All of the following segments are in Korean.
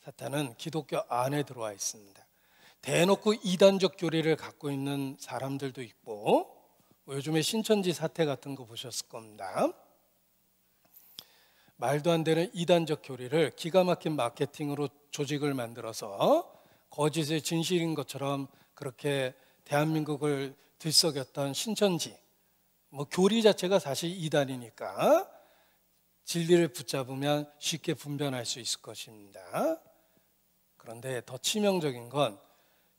사탄은 기독교 안에 들어와 있습니다. 대놓고 이단적 교리를 갖고 있는 사람들도 있고, 요즘에 신천지 사태 같은 거 보셨을 겁니다. 말도 안 되는 이단적 교리를 기가 막힌 마케팅으로 조직을 만들어서 거짓의 진실인 것처럼 그렇게 대한민국을 들썩였던 신천지, 교리 자체가 사실 이단이니까 진리를 붙잡으면 쉽게 분별할 수 있을 것입니다. 그런데 더 치명적인 건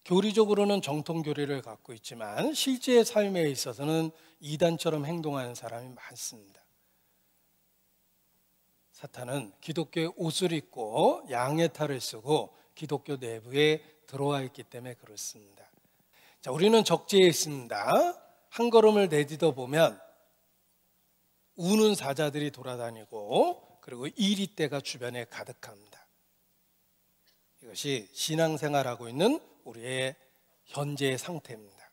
교리적으로는 정통 교리를 갖고 있지만 실제의 삶에 있어서는 이단처럼 행동하는 사람이 많습니다. 사탄은 기독교의 옷을 입고 양의 탈을 쓰고 기독교 내부에 들어와 있기 때문에 그렇습니다. 자, 우리는 적지에 있습니다. 한 걸음을 내딛어 보면 우는 사자들이 돌아다니고 그리고 이리떼가 주변에 가득합니다. 이것이 신앙생활하고 있는 우리의 현재의 상태입니다.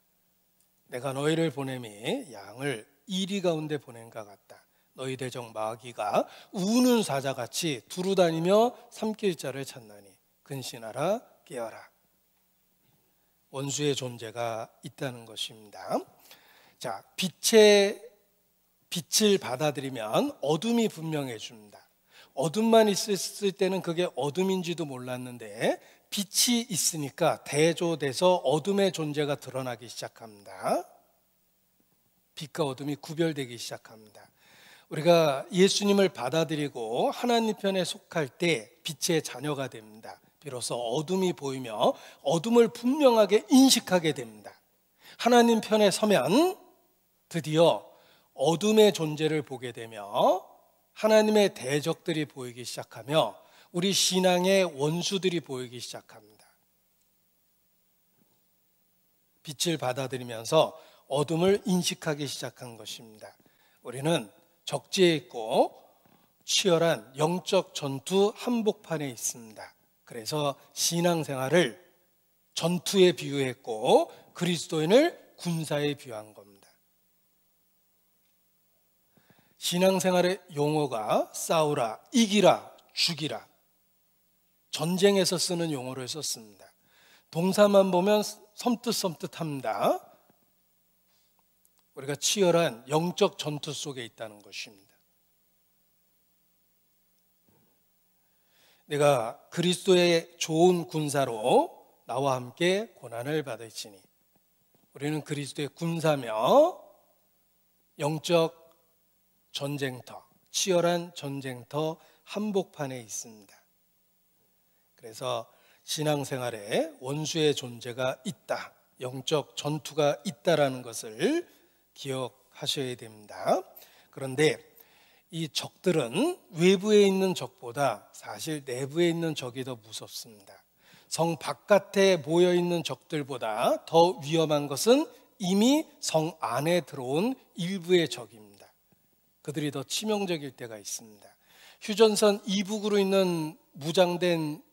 내가 너희를 보냄이 양을 이리 가운데 보낸 것 같다. 너희 대적 마귀가 우는 사자같이 두루다니며 삼킬 자를 찾나니 근신하라 깨어라. 원수의 존재가 있다는 것입니다. 자, 빛을 받아들이면 어둠이 분명해집니다. 어둠만 있을 때는 그게 어둠인지도 몰랐는데 빛이 있으니까 대조돼서 어둠의 존재가 드러나기 시작합니다. 빛과 어둠이 구별되기 시작합니다. 우리가 예수님을 받아들이고 하나님 편에 속할 때 빛의 자녀가 됩니다. 비로소 어둠이 보이며 어둠을 분명하게 인식하게 됩니다. 하나님 편에 서면 드디어 어둠의 존재를 보게 되며 하나님의 대적들이 보이기 시작하며 우리 신앙의 원수들이 보이기 시작합니다. 빛을 받아들이면서 어둠을 인식하기 시작한 것입니다. 우리는 적지에 있고 치열한 영적 전투 한복판에 있습니다. 그래서 신앙생활을 전투에 비유했고 그리스도인을 군사에 비유한 겁니다. 신앙생활의 용어가 싸우라, 이기라, 죽이라, 전쟁에서 쓰는 용어를 썼습니다. 동사만 보면 섬뜩섬뜩합니다. 우리가 치열한 영적 전투 속에 있다는 것입니다. 내가 그리스도의 좋은 군사로 나와 함께 고난을 받을지니 우리는 그리스도의 군사며 영적 전쟁터, 치열한 전쟁터 한복판에 있습니다. 그래서 신앙생활에 원수의 존재가 있다, 영적 전투가 있다라는 것을 기억하셔야 됩니다. 그런데 이 적들은 외부에 있는 적보다 사실 내부에 있는 적이 더 무섭습니다. 성 바깥에 모여 있는 적들보다 더 위험한 것은 이미 성 안에 들어온 일부의 적입니다. 그들이 더 치명적일 때가 있습니다. 휴전선 이북으로 있는 무장된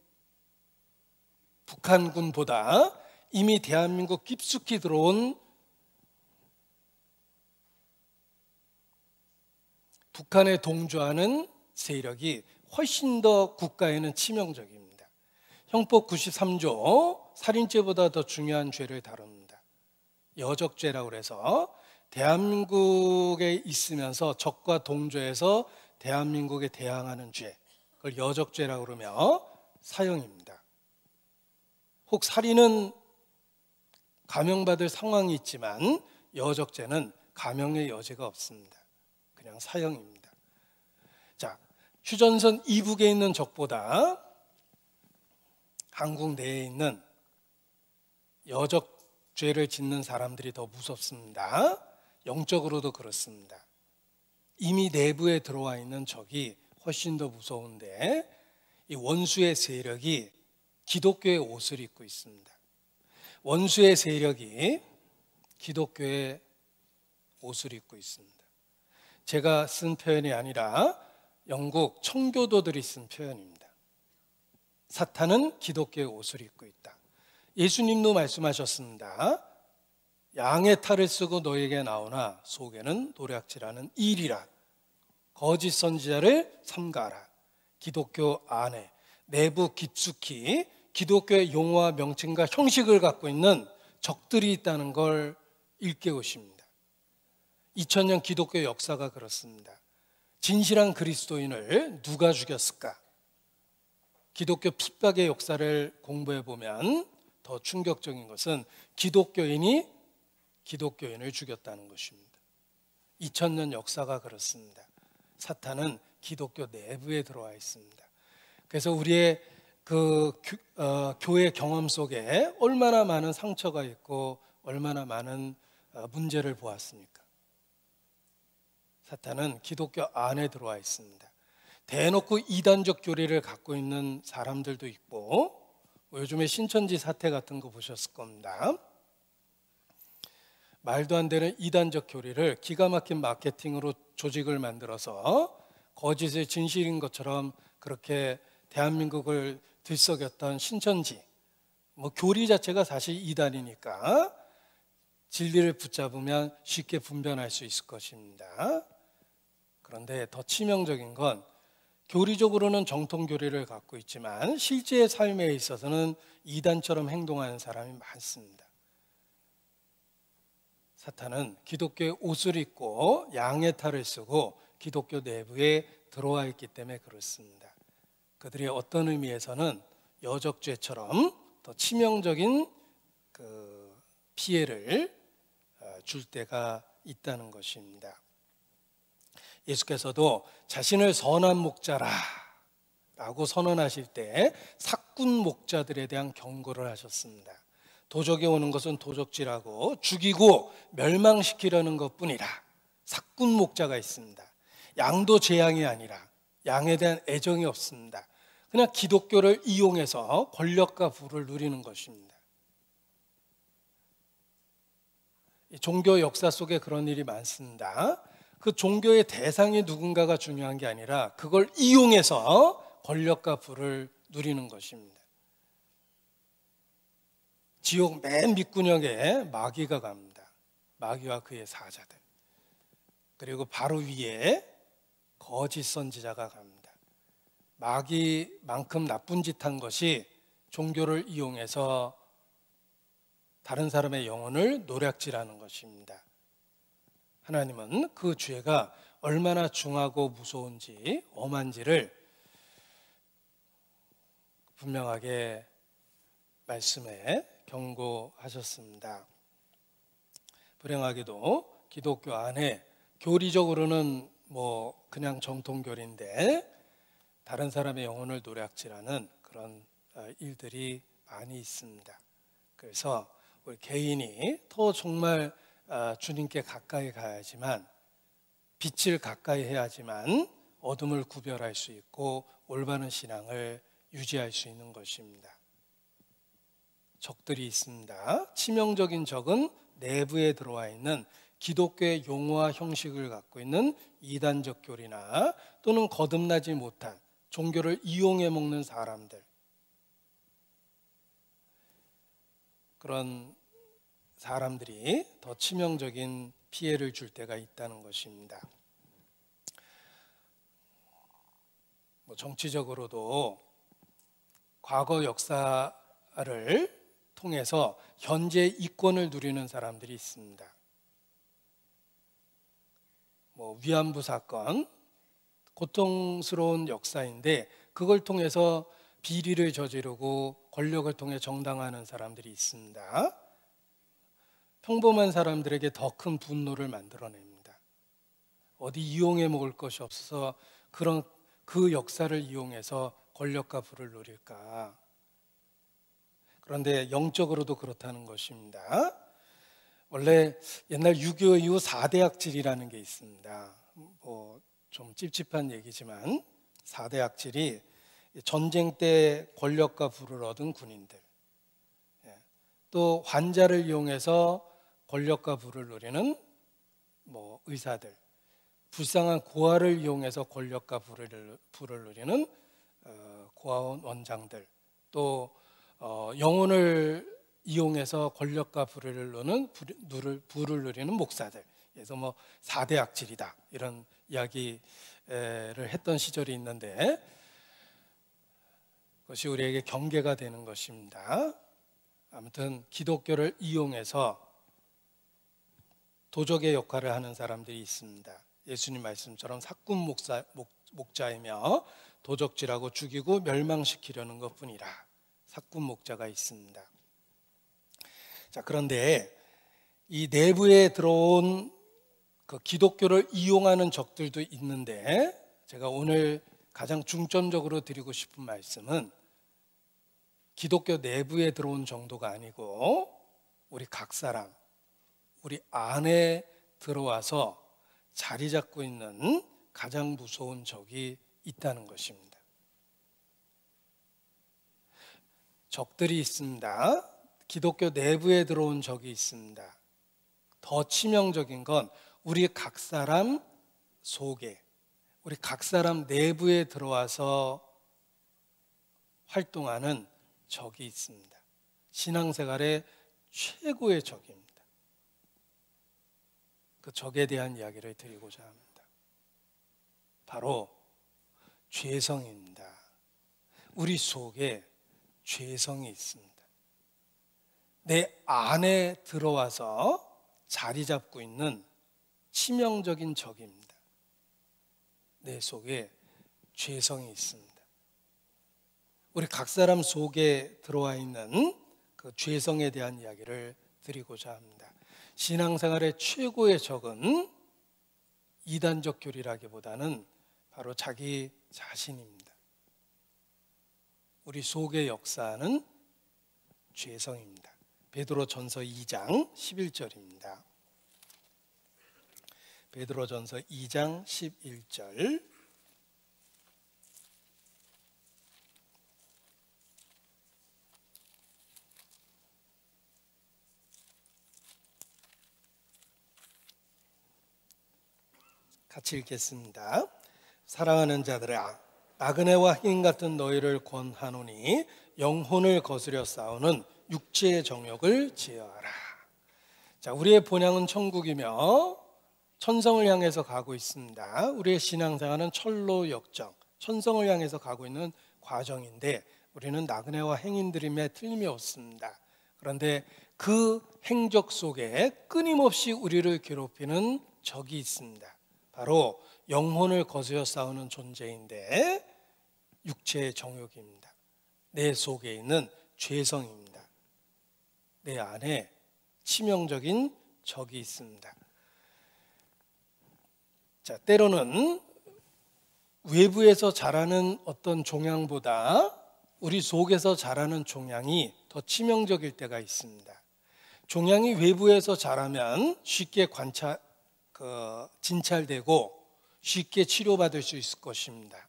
북한군보다 이미 대한민국 깊숙이 들어온 북한에 동조하는 세력이 훨씬 더 국가에는 치명적입니다. 형법 93조 살인죄보다 더 중요한 죄를 다룹니다. 여적죄라고 해서 대한민국에 있으면서 적과 동조해서 대한민국에 대항하는 죄, 그걸 여적죄라고 그러며 사형입니다. 혹 살인은 감형받을 상황이 있지만 여적죄는 감형의 여지가 없습니다. 그냥 사형입니다. 자, 휴전선 이북에 있는 적보다 한국 내에 있는 여적죄를 짓는 사람들이 더 무섭습니다. 영적으로도 그렇습니다. 이미 내부에 들어와 있는 적이 훨씬 더 무서운데 이 원수의 세력이 기독교의 옷을 입고 있습니다. 원수의 세력이 기독교의 옷을 입고 있습니다. 제가 쓴 표현이 아니라 영국 청교도들이 쓴 표현입니다. 사탄은 기독교의 옷을 입고 있다. 예수님도 말씀하셨습니다. 양의 탈을 쓰고 너에게 나오나 속에는 노략질하는 일이라. 거짓 선지자를 삼가라. 기독교 안에 내부 깊숙이 기독교의 용어와 명칭과 형식을 갖고 있는 적들이 있다는 걸 일깨우십니다. 2000년 기독교 역사가 그렇습니다. 진실한 그리스도인을 누가 죽였을까? 기독교 핍박의 역사를 공부해 보면 더 충격적인 것은 기독교인이 기독교인을 죽였다는 것입니다. 2000년 역사가 그렇습니다. 사탄은 기독교 내부에 들어와 있습니다. 그래서 우리의 교회 경험 속에 얼마나 많은 상처가 있고 얼마나 많은 문제를 보았습니까? 사탄은 기독교 안에 들어와 있습니다. 대놓고 이단적 교리를 갖고 있는 사람들도 있고, 요즘에 신천지 사태 같은 거 보셨을 겁니다. 말도 안 되는 이단적 교리를 기가 막힌 마케팅으로 조직을 만들어서 거짓의 진실인 것처럼 그렇게 대한민국을 들썩였던 신천지, 교리 자체가 사실 이단이니까 진리를 붙잡으면 쉽게 분별할 수 있을 것입니다. 그런데 더 치명적인 건 교리적으로는 정통 교리를 갖고 있지만 실제의 삶에 있어서는 이단처럼 행동하는 사람이 많습니다. 사탄은 기독교의 옷을 입고 양의 탈을 쓰고 기독교 내부에 들어와 있기 때문에 그렇습니다. 그들이 어떤 의미에서는 여적죄처럼 더 치명적인 피해를 줄 때가 있다는 것입니다. 예수께서도 자신을 선한 목자라고 선언하실 때 삭군 목자들에 대한 경고를 하셨습니다. 도적이 오는 것은 도적질하고 죽이고 멸망시키려는 것뿐이라. 삭군 목자가 있습니다. 양도 재앙이 아니라 양에 대한 애정이 없습니다. 그냥 기독교를 이용해서 권력과 부를 누리는 것입니다. 종교 역사 속에 그런 일이 많습니다. 그 종교의 대상이 누군가가 중요한 게 아니라 그걸 이용해서 권력과 부를 누리는 것입니다. 지옥 맨 밑구녕에 마귀가 갑니다. 마귀와 그의 사자들. 그리고 바로 위에 거짓 선지자가 갑니다. 마귀만큼 나쁜 짓 한 것이 종교를 이용해서 다른 사람의 영혼을 노략질하는 것입니다. 하나님은 그 죄가 얼마나 중하고 무서운지, 엄한지를 분명하게 말씀에 경고하셨습니다. 불행하게도 기독교 안에 교리적으로는 그냥 정통교리인데 다른 사람의 영혼을 노략질하는 그런 일들이 많이 있습니다. 그래서 우리 개인이 더 정말 주님께 가까이 가야지만, 빛을 가까이 해야지만 어둠을 구별할 수 있고 올바른 신앙을 유지할 수 있는 것입니다. 적들이 있습니다. 치명적인 적은 내부에 들어와 있는 기독교의 용어와 형식을 갖고 있는 이단적 교리나 또는 거듭나지 못한 종교를 이용해 먹는 사람들, 그런 사람들이 더 치명적인 피해를 줄 때가 있다는 것입니다. 정치적으로도 과거 역사를 통해서 현재 이권을 누리는 사람들이 있습니다. 위안부 사건, 고통스러운 역사인데 그걸 통해서 비리를 저지르고 권력을 통해 정당화하는 사람들이 있습니다. 평범한 사람들에게 더 큰 분노를 만들어냅니다. 어디 이용해 먹을 것이 없어서 그 역사를 이용해서 권력과 부를 누릴까? 그런데 영적으로도 그렇다는 것입니다. 원래 옛날 6.25 이후 4대 악질이라는 게 있습니다. 좀 찝찝한 얘기지만 4대 악질이 전쟁 때 권력과 부를 얻은 군인들, 또 환자를 이용해서 권력과 부를 누리는 의사들, 불쌍한 고아를 이용해서 권력과 부를 누리는 고아원 원장들, 또 영혼을 이용해서 권력과 부를 누리는 목사들. 그래서 4대 악질이다 이런 이야기를 했던 시절이 있는데, 그것이 우리에게 경계가 되는 것입니다. 아무튼 기독교를 이용해서 도적의 역할을 하는 사람들이 있습니다. 예수님 말씀처럼 사꾼 목자이며 도적질하고 죽이고 멸망시키려는 것뿐이라 사꾼 목자가 있습니다. 자, 그런데 이 내부에 들어온 그 기독교를 이용하는 적들도 있는데, 제가 오늘 가장 중점적으로 드리고 싶은 말씀은 기독교 내부에 들어온 정도가 아니고 우리 각 사람, 우리 안에 들어와서 자리 잡고 있는 가장 무서운 적이 있다는 것입니다. 적들이 있습니다. 기독교 내부에 들어온 적이 있습니다. 더 치명적인 건 우리 각 사람 속에, 우리 각 사람 내부에 들어와서 활동하는 적이 있습니다. 신앙생활의 최고의 적입니다. 그 적에 대한 이야기를 드리고자 합니다. 바로 죄성입니다. 우리 속에 죄성이 있습니다. 내 안에 들어와서 자리 잡고 있는 치명적인 적입니다. 내 속에 죄성이 있습니다. 우리 각 사람 속에 들어와 있는 그 죄성에 대한 이야기를 드리고자 합니다. 신앙생활의 최고의 적은 이단적 교리라기보다는 바로 자기 자신입니다. 우리 속에 역사하는 죄성입니다. 베드로전서 2장 11절입니다. 베드로전서 2장 11절. 같이 읽겠습니다. 사랑하는 자들아, 나그네와 행인 같은 너희를 권하노니 영혼을 거스려 싸우는 육체의 정욕을 제어하라. 자, 우리의 본향은 천국이며 천성을 향해서 가고 있습니다. 우리의 신앙생활은 철로 역정, 천성을 향해서 가고 있는 과정인데 우리는 나그네와 행인들임에 틀림이 없습니다. 그런데 그 행적 속에 끊임없이 우리를 괴롭히는 적이 있습니다. 바로 영혼을 거스려 싸우는 존재인데 육체의 정욕입니다. 내 속에 있는 죄성입니다. 내 안에 치명적인 적이 있습니다. 자, 때로는 외부에서 자라는 어떤 종양보다 우리 속에서 자라는 종양이 더 치명적일 때가 있습니다. 종양이 외부에서 자라면 쉽게 진찰되고 쉽게 치료받을 수 있을 것입니다.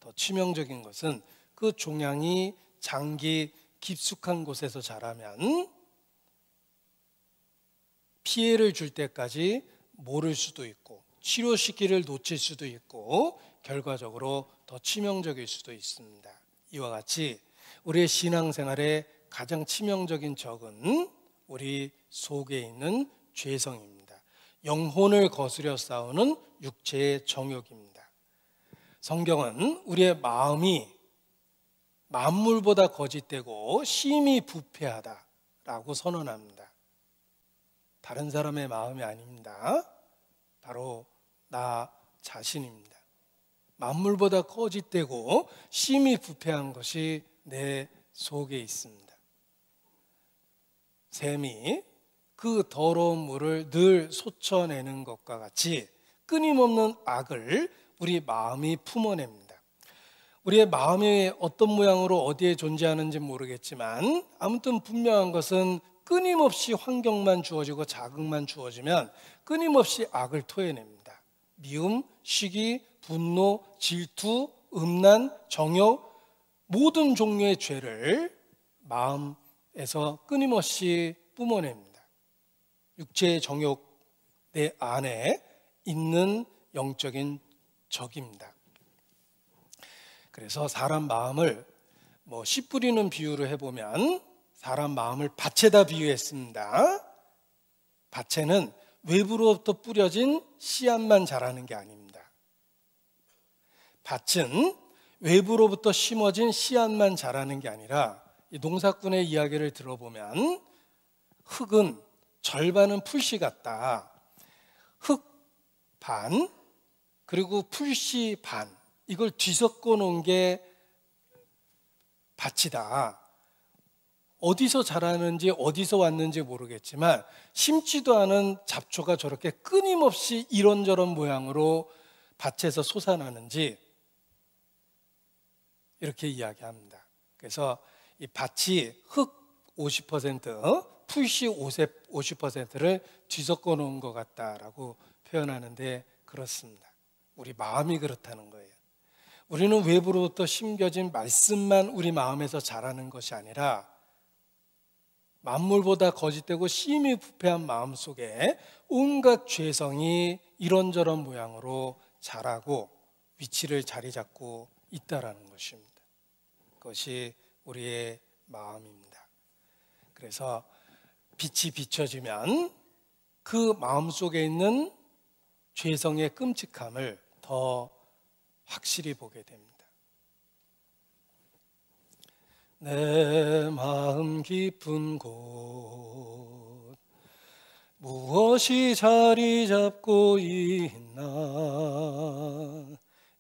더 치명적인 것은 그 종양이 장기 깊숙한 곳에서 자라면 피해를 줄 때까지 모를 수도 있고 치료 시기를 놓칠 수도 있고 결과적으로 더 치명적일 수도 있습니다. 이와 같이 우리의 신앙생활의 가장 치명적인 적은 우리 속에 있는 죄성입니다. 영혼을 거스려 싸우는 육체의 정욕입니다. 성경은 우리의 마음이 만물보다 거짓되고 심히 부패하다라고 선언합니다. 다른 사람의 마음이 아닙니다. 바로 나 자신입니다. 만물보다 거짓되고 심히 부패한 것이 내 속에 있습니다. 샘이 그 더러운 물을 늘 쏟아내는 것과 같이 끊임없는 악을 우리 마음이 품어냅니다. 우리의 마음이 어떤 모양으로 어디에 존재하는지 모르겠지만 아무튼 분명한 것은 끊임없이 환경만 주어지고 자극만 주어지면 끊임없이 악을 토해냅니다. 미움, 시기, 분노, 질투, 음란, 정욕, 모든 종류의 죄를 마음에서 끊임없이 뿜어냅니다. 육체의 정욕 내 안에 있는 영적인 적입니다. 그래서 사람 마음을 씨 뿌리는 비유로 해보면 사람 마음을 밭에다 비유했습니다. 밭에는 외부로부터 뿌려진 씨앗만 자라는 게 아닙니다. 밭은 외부로부터 심어진 씨앗만 자라는 게 아니라 이 농사꾼의 이야기를 들어보면 흙은 절반은 풀씨 같다. 흙 반 그리고 풀씨 반 이걸 뒤섞어 놓은 게 밭이다. 어디서 자라는지 어디서 왔는지 모르겠지만 심지도 않은 잡초가 저렇게 끊임없이 이런저런 모양으로 밭에서 솟아나는지 이렇게 이야기합니다. 그래서 이 밭이 흙 50%, 풀씨 50%를 뒤섞어 놓은 것 같다라고 표현하는데 그렇습니다. 우리 마음이 그렇다는 거예요. 우리는 외부로부터 심겨진 말씀만 우리 마음에서 자라는 것이 아니라 만물보다 거짓되고 심히 부패한 마음 속에 온갖 죄성이 이런저런 모양으로 자라고 위치를 자리 잡고 있다라는 것입니다. 그것이 우리의 마음입니다. 그래서 빛이 비춰지면 그 마음 속에 있는 죄성의 끔찍함을 더 확실히 보게 됩니다. 내 마음 깊은 곳 무엇이 자리 잡고 있나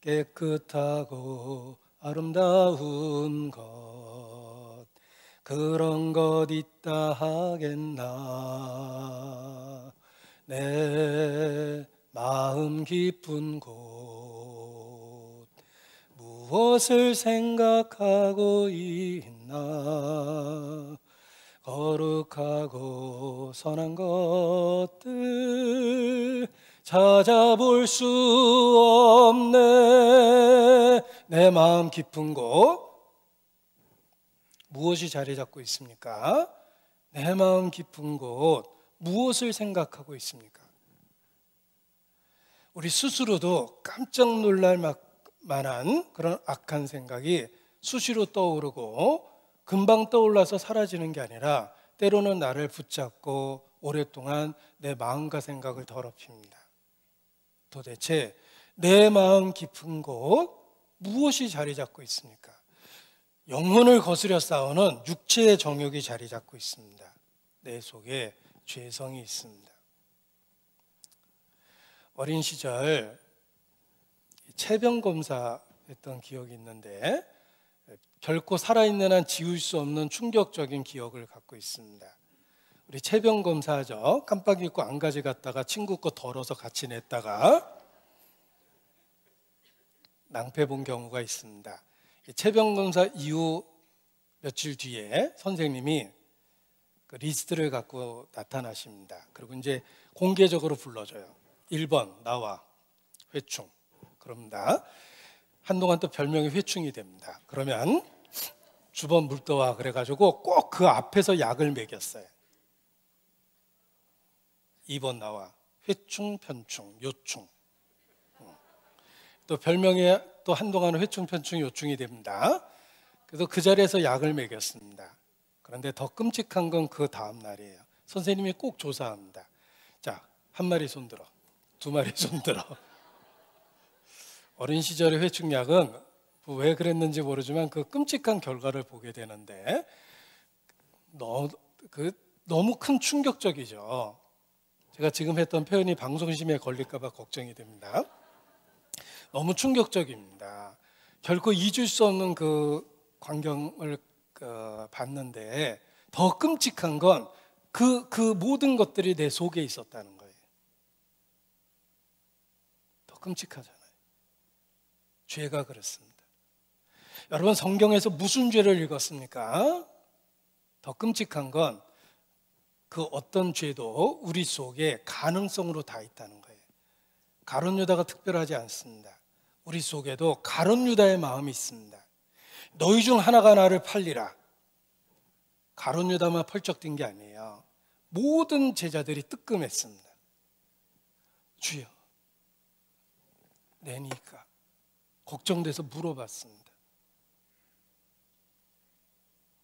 깨끗하고 아름다운 것 그런 것 있다 하겠나 내 마음 깊은 곳 무엇을 생각하고 있나 거룩하고 선한 것들 찾아볼 수 없네 내 마음 깊은 곳 무엇이 자리 잡고 있습니까? 내 마음 깊은 곳 무엇을 생각하고 있습니까? 우리 스스로도 깜짝 놀랄 만한 그런 악한 생각이 수시로 떠오르고 금방 떠올라서 사라지는 게 아니라 때로는 나를 붙잡고 오랫동안 내 마음과 생각을 더럽힙니다. 도대체 내 마음 깊은 곳 무엇이 자리 잡고 있습니까? 영혼을 거스려 싸우는 육체의 정욕이 자리 잡고 있습니다. 내 속에 죄성이 있습니다. 어린 시절 체병 검사했던 기억이 있는데 결코 살아있는 한 지울 수 없는 충격적인 기억을 갖고 있습니다. 우리 체병 검사죠. 깜빡 잊고 안가지 갔다가 친구 거 덜어서 같이 냈다가 낭패 본 경우가 있습니다. 체병 검사 이후 며칠 뒤에 선생님이 그 리스트를 갖고 나타나십니다. 그리고 이제 공개적으로 불러줘요. 1번 나와 회충. 그럽니다. 한동안 또 별명이 회충이 됩니다. 그러면 주번 물 떠와 그래가지고 꼭 그 앞에서 약을 먹였어요. 2번 나와 회충, 편충, 요충. 또 별명이 또 한동안 회충, 편충, 요충이 됩니다. 그래서 그 자리에서 약을 먹였습니다. 그런데 더 끔찍한 건 그 다음 날이에요. 선생님이 꼭 조사합니다. 자, 한 마리 손들어, 두 마리 손들어. 어린 시절의 회충약은 왜 그랬는지 모르지만 그 끔찍한 결과를 보게 되는데 너무 큰 충격적이죠. 제가 지금 했던 표현이 방송심에 걸릴까 봐 걱정이 됩니다. 너무 충격적입니다. 결코 잊을 수 없는 그 광경을 봤는데 더 끔찍한 건 그 모든 것들이 내 속에 있었다는 거예요. 더 끔찍하잖아요. 죄가 그렇습니다. 여러분 성경에서 무슨 죄를 읽었습니까? 더 끔찍한 건 그 어떤 죄도 우리 속에 가능성으로 다 있다는 거예요. 가룟 유다가 특별하지 않습니다. 우리 속에도 가룟 유다의 마음이 있습니다. 너희 중 하나가 나를 팔리라. 가룟 유다만 펄쩍 뛴 게 아니에요. 모든 제자들이 뜨끔했습니다. 주여 내니까 걱정돼서 물어봤습니다.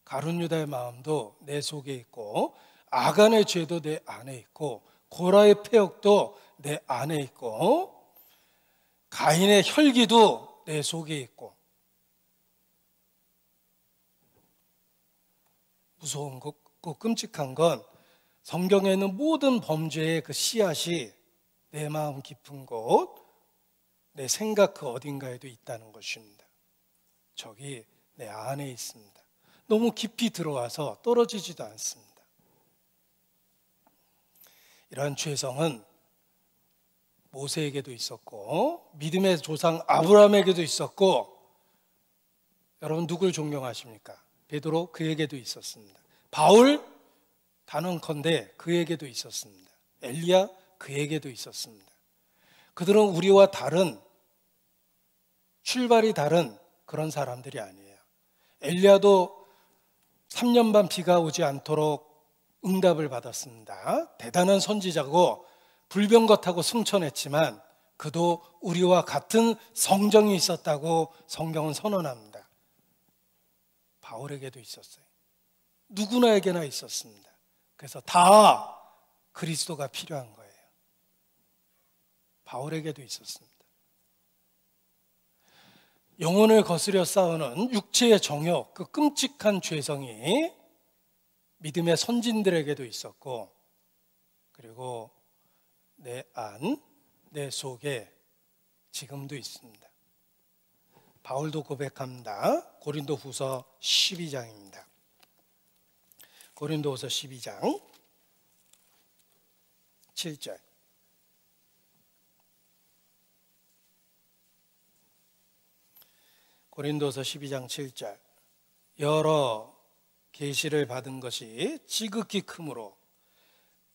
가룟 유다의 마음도 내 속에 있고 아간의 죄도 내 안에 있고 고라의 패역도 내 안에 있고 가인의 혈기도 내 속에 있고 무서운 거 끔찍한 건 성경에 있는 모든 범죄의 그 씨앗이 내 마음 깊은 곳, 내 생각 그 어딘가에도 있다는 것입니다. 저기 내 안에 있습니다. 너무 깊이 들어와서 떨어지지도 않습니다. 이러한 죄성은 모세에게도 있었고 믿음의 조상 아브라함에게도 있었고, 여러분 누굴 존경하십니까? 베드로, 그에게도 있었습니다. 바울, 단언컨대 그에게도 있었습니다. 엘리야, 그에게도 있었습니다. 그들은 우리와 다른, 출발이 다른 그런 사람들이 아니에요. 엘리야도 3년 반 비가 오지 않도록 응답을 받았습니다. 대단한 선지자고 불병거하고 승천했지만 그도 우리와 같은 성정이 있었다고 성경은 선언합니다. 바울에게도 있었어요. 누구나에게나 있었습니다. 그래서 다 그리스도가 필요한 거예요. 바울에게도 있었습니다. 영혼을 거스려 싸우는 육체의 정욕, 그 끔찍한 죄성이 믿음의 선진들에게도 있었고, 그리고 내 안, 내 속에 지금도 있습니다. 바울도 고백합니다. 고린도후서 12장입니다. 고린도후서 12장 7절. 고린도서 12장 7절. 여러 계시를 받은 것이 지극히 크므로.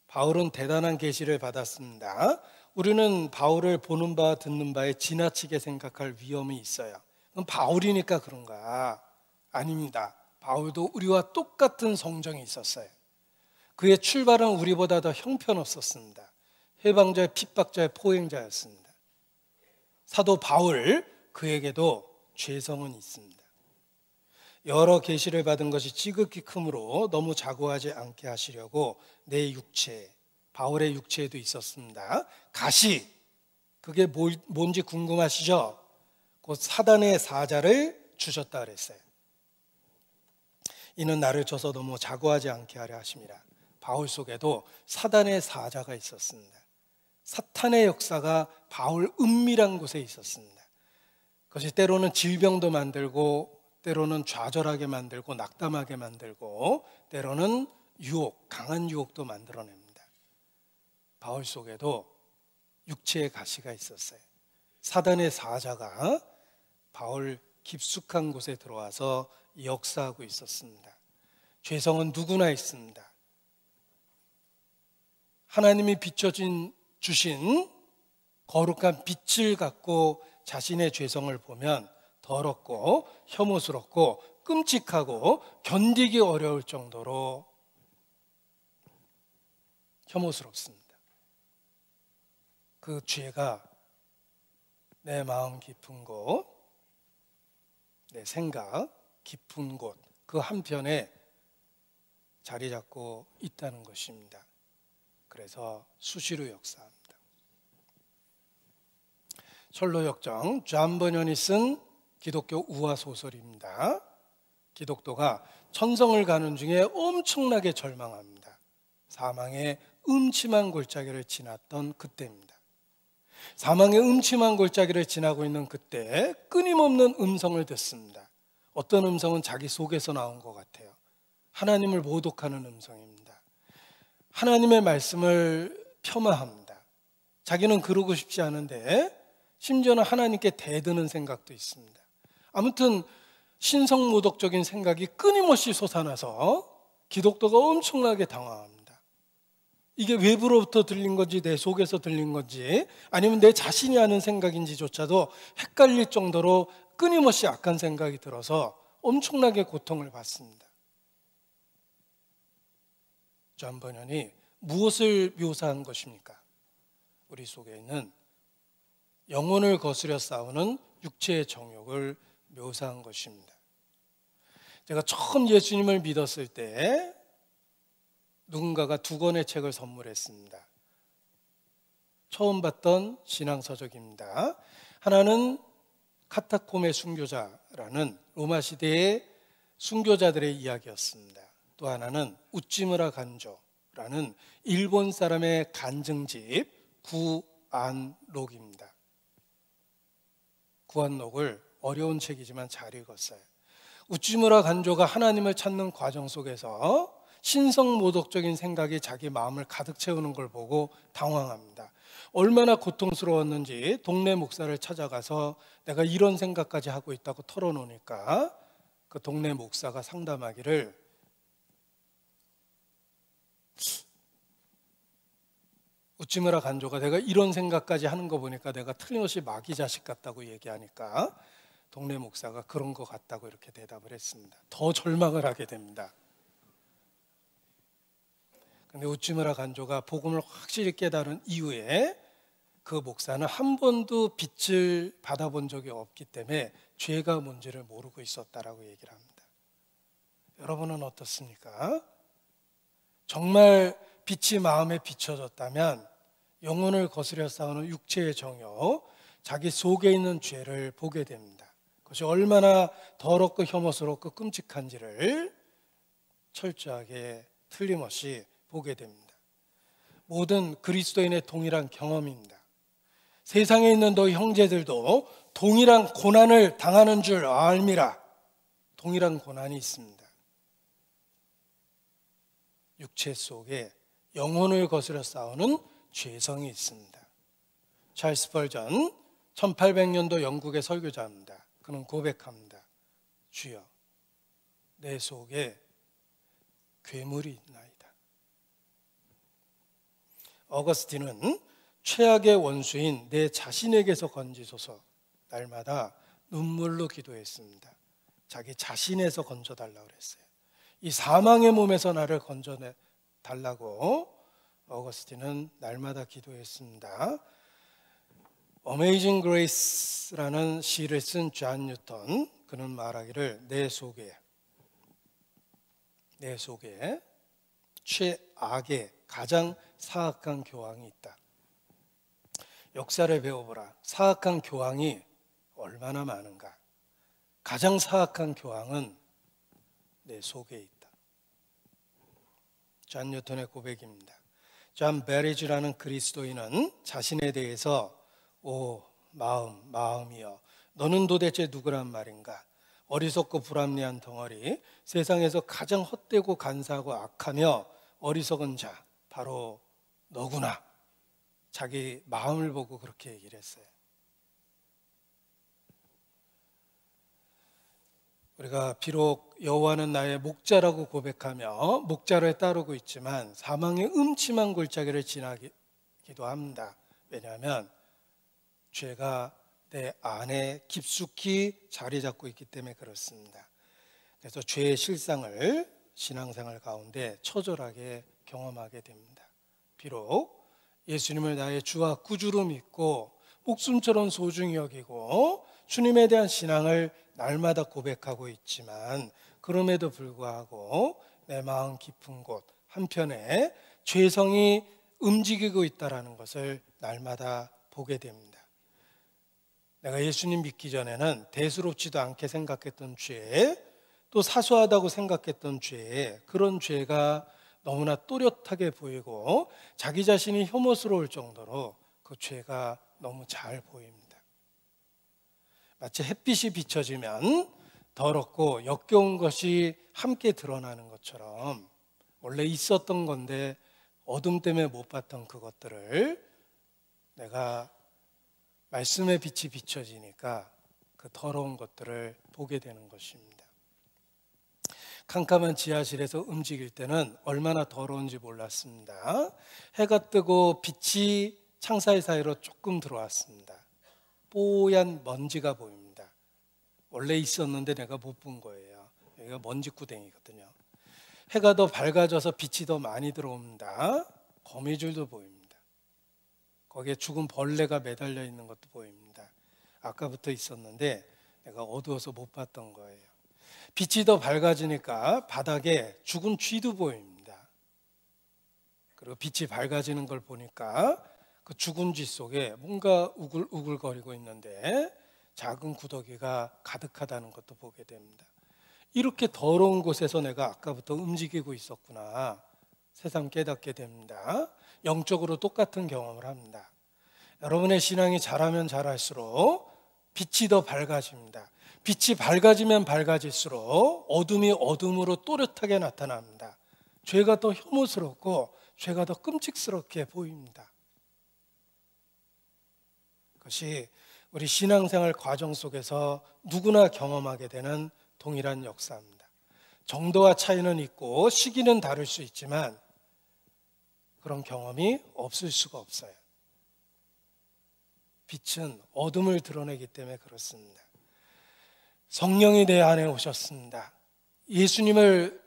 바울은 대단한 계시를 받았습니다. 우리는 바울을 보는 바 듣는 바에 지나치게 생각할 위험이 있어요. 그럼 바울이니까 그런가? 아닙니다. 바울도 우리와 똑같은 성정이 있었어요. 그의 출발은 우리보다 더 형편없었습니다. 해방자의 핍박자의 포행자였습니다. 사도 바울, 그에게도 죄성은 있습니다. 여러 계시를 받은 것이 지극히 크므로 너무 자고하지 않게 하시려고 내 육체, 바울의 육체에도 있었습니다. 가시, 그게 뭔지 궁금하시죠? 곧 사단의 사자를 주셨다 그랬어요. 이는 나를 쳐서 너무 자고하지 않게 하려 하심이라. 바울 속에도 사단의 사자가 있었습니다. 사탄의 역사가 바울 은밀한 곳에 있었습니다. 그것이 때로는 질병도 만들고, 때로는 좌절하게 만들고 낙담하게 만들고, 때로는 유혹, 강한 유혹도 만들어냅니다. 바울 속에도 육체의 가시가 있었어요. 사단의 사자가 바울 깊숙한 곳에 들어와서 역사하고 있었습니다. 죄성은 누구나 있습니다. 하나님이 주신 거룩한 빛을 갖고 자신의 죄성을 보면 더럽고 혐오스럽고 끔찍하고 견디기 어려울 정도로 혐오스럽습니다. 그 죄가 내 마음 깊은 곳, 내 생각 깊은 곳, 그 한편에 자리 잡고 있다는 것입니다. 그래서 수시로 역사합니다. 철로역정, 존 버년이 쓴 기독교 우화 소설입니다. 기독도가 천성을 가는 중에 엄청나게 절망합니다. 사망의 음침한 골짜기를 지났던 그때입니다. 사망의 음침한 골짜기를 지나고 있는 그때 끊임없는 음성을 듣습니다. 어떤 음성은 자기 속에서 나온 것 같아요. 하나님을 모독하는 음성입니다. 하나님의 말씀을 폄하합니다. 자기는 그러고 싶지 않은데 심지어는 하나님께 대드는 생각도 있습니다. 아무튼 신성모독적인 생각이 끊임없이 솟아나서 기독도가 엄청나게 당황합니다. 이게 외부로부터 들린 건지 내 속에서 들린 건지 아니면 내 자신이 하는 생각인지조차도 헷갈릴 정도로 끊임없이 악한 생각이 들어서 엄청나게 고통을 받습니다. 존 버년이 무엇을 묘사한 것입니까? 우리 속에 있는 영혼을 거스려 싸우는 육체의 정욕을 묘사한 것입니다. 제가 처음 예수님을 믿었을 때 누군가가 2권의 책을 선물했습니다. 처음 봤던 신앙서적입니다. 하나는 카타콤의 순교자라는 로마 시대의 순교자들의 이야기였습니다. 또 하나는 우찌무라 간조라는 일본 사람의 간증집 구안록입니다. 구안록을 어려운 책이지만 잘 읽었어요. 우찌무라 간조가 하나님을 찾는 과정 속에서 신성모독적인 생각이 자기 마음을 가득 채우는 걸 보고 당황합니다. 얼마나 고통스러웠는지 동네 목사를 찾아가서 내가 이런 생각까지 하고 있다고 털어놓으니까 그 동네 목사가 상담하기를 우찌무라 간조가 내가 이런 생각까지 하는 거 보니까 내가 틀림없이 마귀 자식 같다고 얘기하니까 동네 목사가 그런 것 같다고 이렇게 대답을 했습니다. 더 절망을 하게 됩니다. 근데 우찌무라 간조가 복음을 확실히 깨달은 이후에 그 목사는 한 번도 빛을 받아본 적이 없기 때문에 죄가 뭔지를 모르고 있었다라고 얘기를 합니다. 여러분은 어떻습니까? 정말 빛이 마음에 비춰졌다면 영혼을 거스려 싸우는 육체의 정욕, 자기 속에 있는 죄를 보게 됩니다. 그것이 얼마나 더럽고 혐오스럽고 끔찍한지를 철저하게 틀림없이 보게 됩니다. 모든 그리스도인의 동일한 경험입니다. 세상에 있는 너희 형제들도 동일한 고난을 당하는 줄 알미라. 동일한 고난이 있습니다. 육체 속에 영혼을 거스려 싸우는 죄성이 있습니다. 찰스 스펄전 1800년도 영국의 설교자입니다. 그는 고백합니다. 주여, 내 속에 괴물이 있나이다. 어거스틴은 최악의 원수인 내 자신에게서 건지소서 날마다 눈물로 기도했습니다. 자기 자신에서 건져달라고 그랬어요. 이 사망의 몸에서 나를 건져내 달라고 어거스틴은 날마다 기도했습니다. Amazing Grace라는 시를 쓴 존 뉴턴, 그는 말하기를 내 속에 최악의 가장 사악한 교황이 있다. 역사를 배워보라. 사악한 교황이 얼마나 많은가. 가장 사악한 교황은 내 속에 있다. 존 뉴턴의 고백입니다. 존 베리지라는 그리스도인은 자신에 대해서 오 마음이여, 너는 도대체 누구란 말인가. 어리석고 불합리한 덩어리, 세상에서 가장 헛되고 간사하고 악하며 어리석은 자, 바로 너구나. 자기 마음을 보고 그렇게 얘기를 했어요. 우리가 비록 여호와는 나의 목자라고 고백하며 목자를 따르고 있지만 사망의 음침한 골짜기를 지나기도 합니다. 왜냐하면 죄가 내 안에 깊숙이 자리 잡고 있기 때문에 그렇습니다. 그래서 죄의 실상을 신앙생활 가운데 처절하게 경험하게 됩니다. 비록 예수님을 나의 주와 구주로 믿고 목숨처럼 소중히 여기고 주님에 대한 신앙을 날마다 고백하고 있지만 그럼에도 불구하고 내 마음 깊은 곳 한편에 죄성이 움직이고 있다는 것을 날마다 보게 됩니다. 내가 예수님 믿기 전에는 대수롭지도 않게 생각했던 죄, 또 사소하다고 생각했던 죄, 그런 죄가 너무나 또렷하게 보이고 자기 자신이 혐오스러울 정도로 그 죄가 너무 잘 보입니다. 마치 햇빛이 비춰지면 더럽고 역겨운 것이 함께 드러나는 것처럼 원래 있었던 건데 어둠 때문에 못 봤던 그것들을 내가 말씀의 빛이 비춰지니까 그 더러운 것들을 보게 되는 것입니다. 캄캄한 지하실에서 움직일 때는 얼마나 더러운지 몰랐습니다. 해가 뜨고 빛이 창살 사이로 조금 들어왔습니다. 뽀얀 먼지가 보입니다. 원래 있었는데 내가 못 본 거예요. 여기가 먼지구덩이거든요. 해가 더 밝아져서 빛이 더 많이 들어옵니다. 거미줄도 보입니다. 거기에 죽은 벌레가 매달려 있는 것도 보입니다. 아까부터 있었는데 내가 어두워서 못 봤던 거예요. 빛이 더 밝아지니까 바닥에 죽은 쥐도 보입니다. 그리고 빛이 밝아지는 걸 보니까 그 죽은 쥐 속에 뭔가 우글우글거리고 있는데 작은 구더기가 가득하다는 것도 보게 됩니다. 이렇게 더러운 곳에서 내가 아까부터 움직이고 있었구나. 새삼 깨닫게 됩니다. 영적으로 똑같은 경험을 합니다. 여러분의 신앙이 자라면 자랄수록 빛이 더 밝아집니다. 빛이 밝아지면 밝아질수록 어둠이 어둠으로 또렷하게 나타납니다. 죄가 더 혐오스럽고 죄가 더 끔찍스럽게 보입니다. 그것이 우리 신앙생활 과정 속에서 누구나 경험하게 되는 동일한 역사입니다. 정도와 차이는 있고 시기는 다를 수 있지만 그런 경험이 없을 수가 없어요. 빛은 어둠을 드러내기 때문에 그렇습니다. 성령이 내 안에 오셨습니다. 예수님을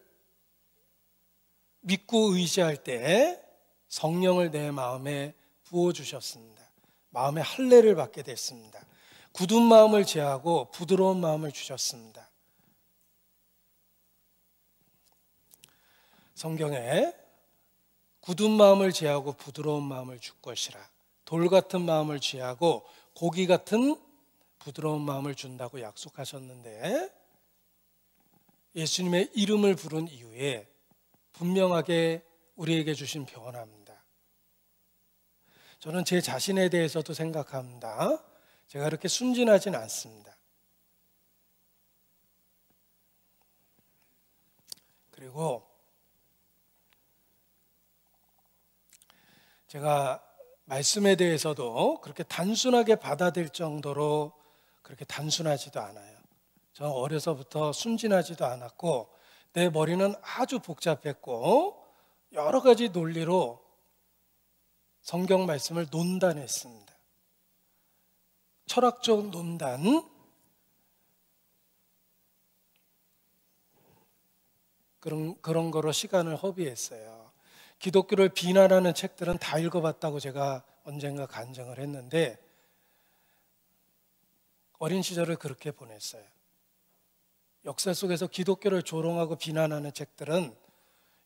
믿고 의지할 때 성령을 내 마음에 부어주셨습니다. 마음의 할례를 받게 됐습니다. 굳은 마음을 제하고 부드러운 마음을 주셨습니다. 성경에 굳은 마음을 제하고 부드러운 마음을 줄 것이라, 돌 같은 마음을 제하고 고기 같은 부드러운 마음을 준다고 약속하셨는데, 예수님의 이름을 부른 이후에 분명하게 우리에게 주신 변화입니다. 저는 제 자신에 대해서도 생각합니다. 제가 그렇게 순진하진 않습니다. 그리고 제가 말씀에 대해서도 그렇게 단순하게 받아들일 정도로 그렇게 단순하지도 않아요. 저는 어려서부터 순진하지도 않았고 내 머리는 아주 복잡했고 여러 가지 논리로 성경 말씀을 논단했습니다. 철학적 논단, 그런 거로 시간을 허비했어요. 기독교를 비난하는 책들은 다 읽어봤다고 제가 언젠가 간증을 했는데 어린 시절을 그렇게 보냈어요. 역사 속에서 기독교를 조롱하고 비난하는 책들은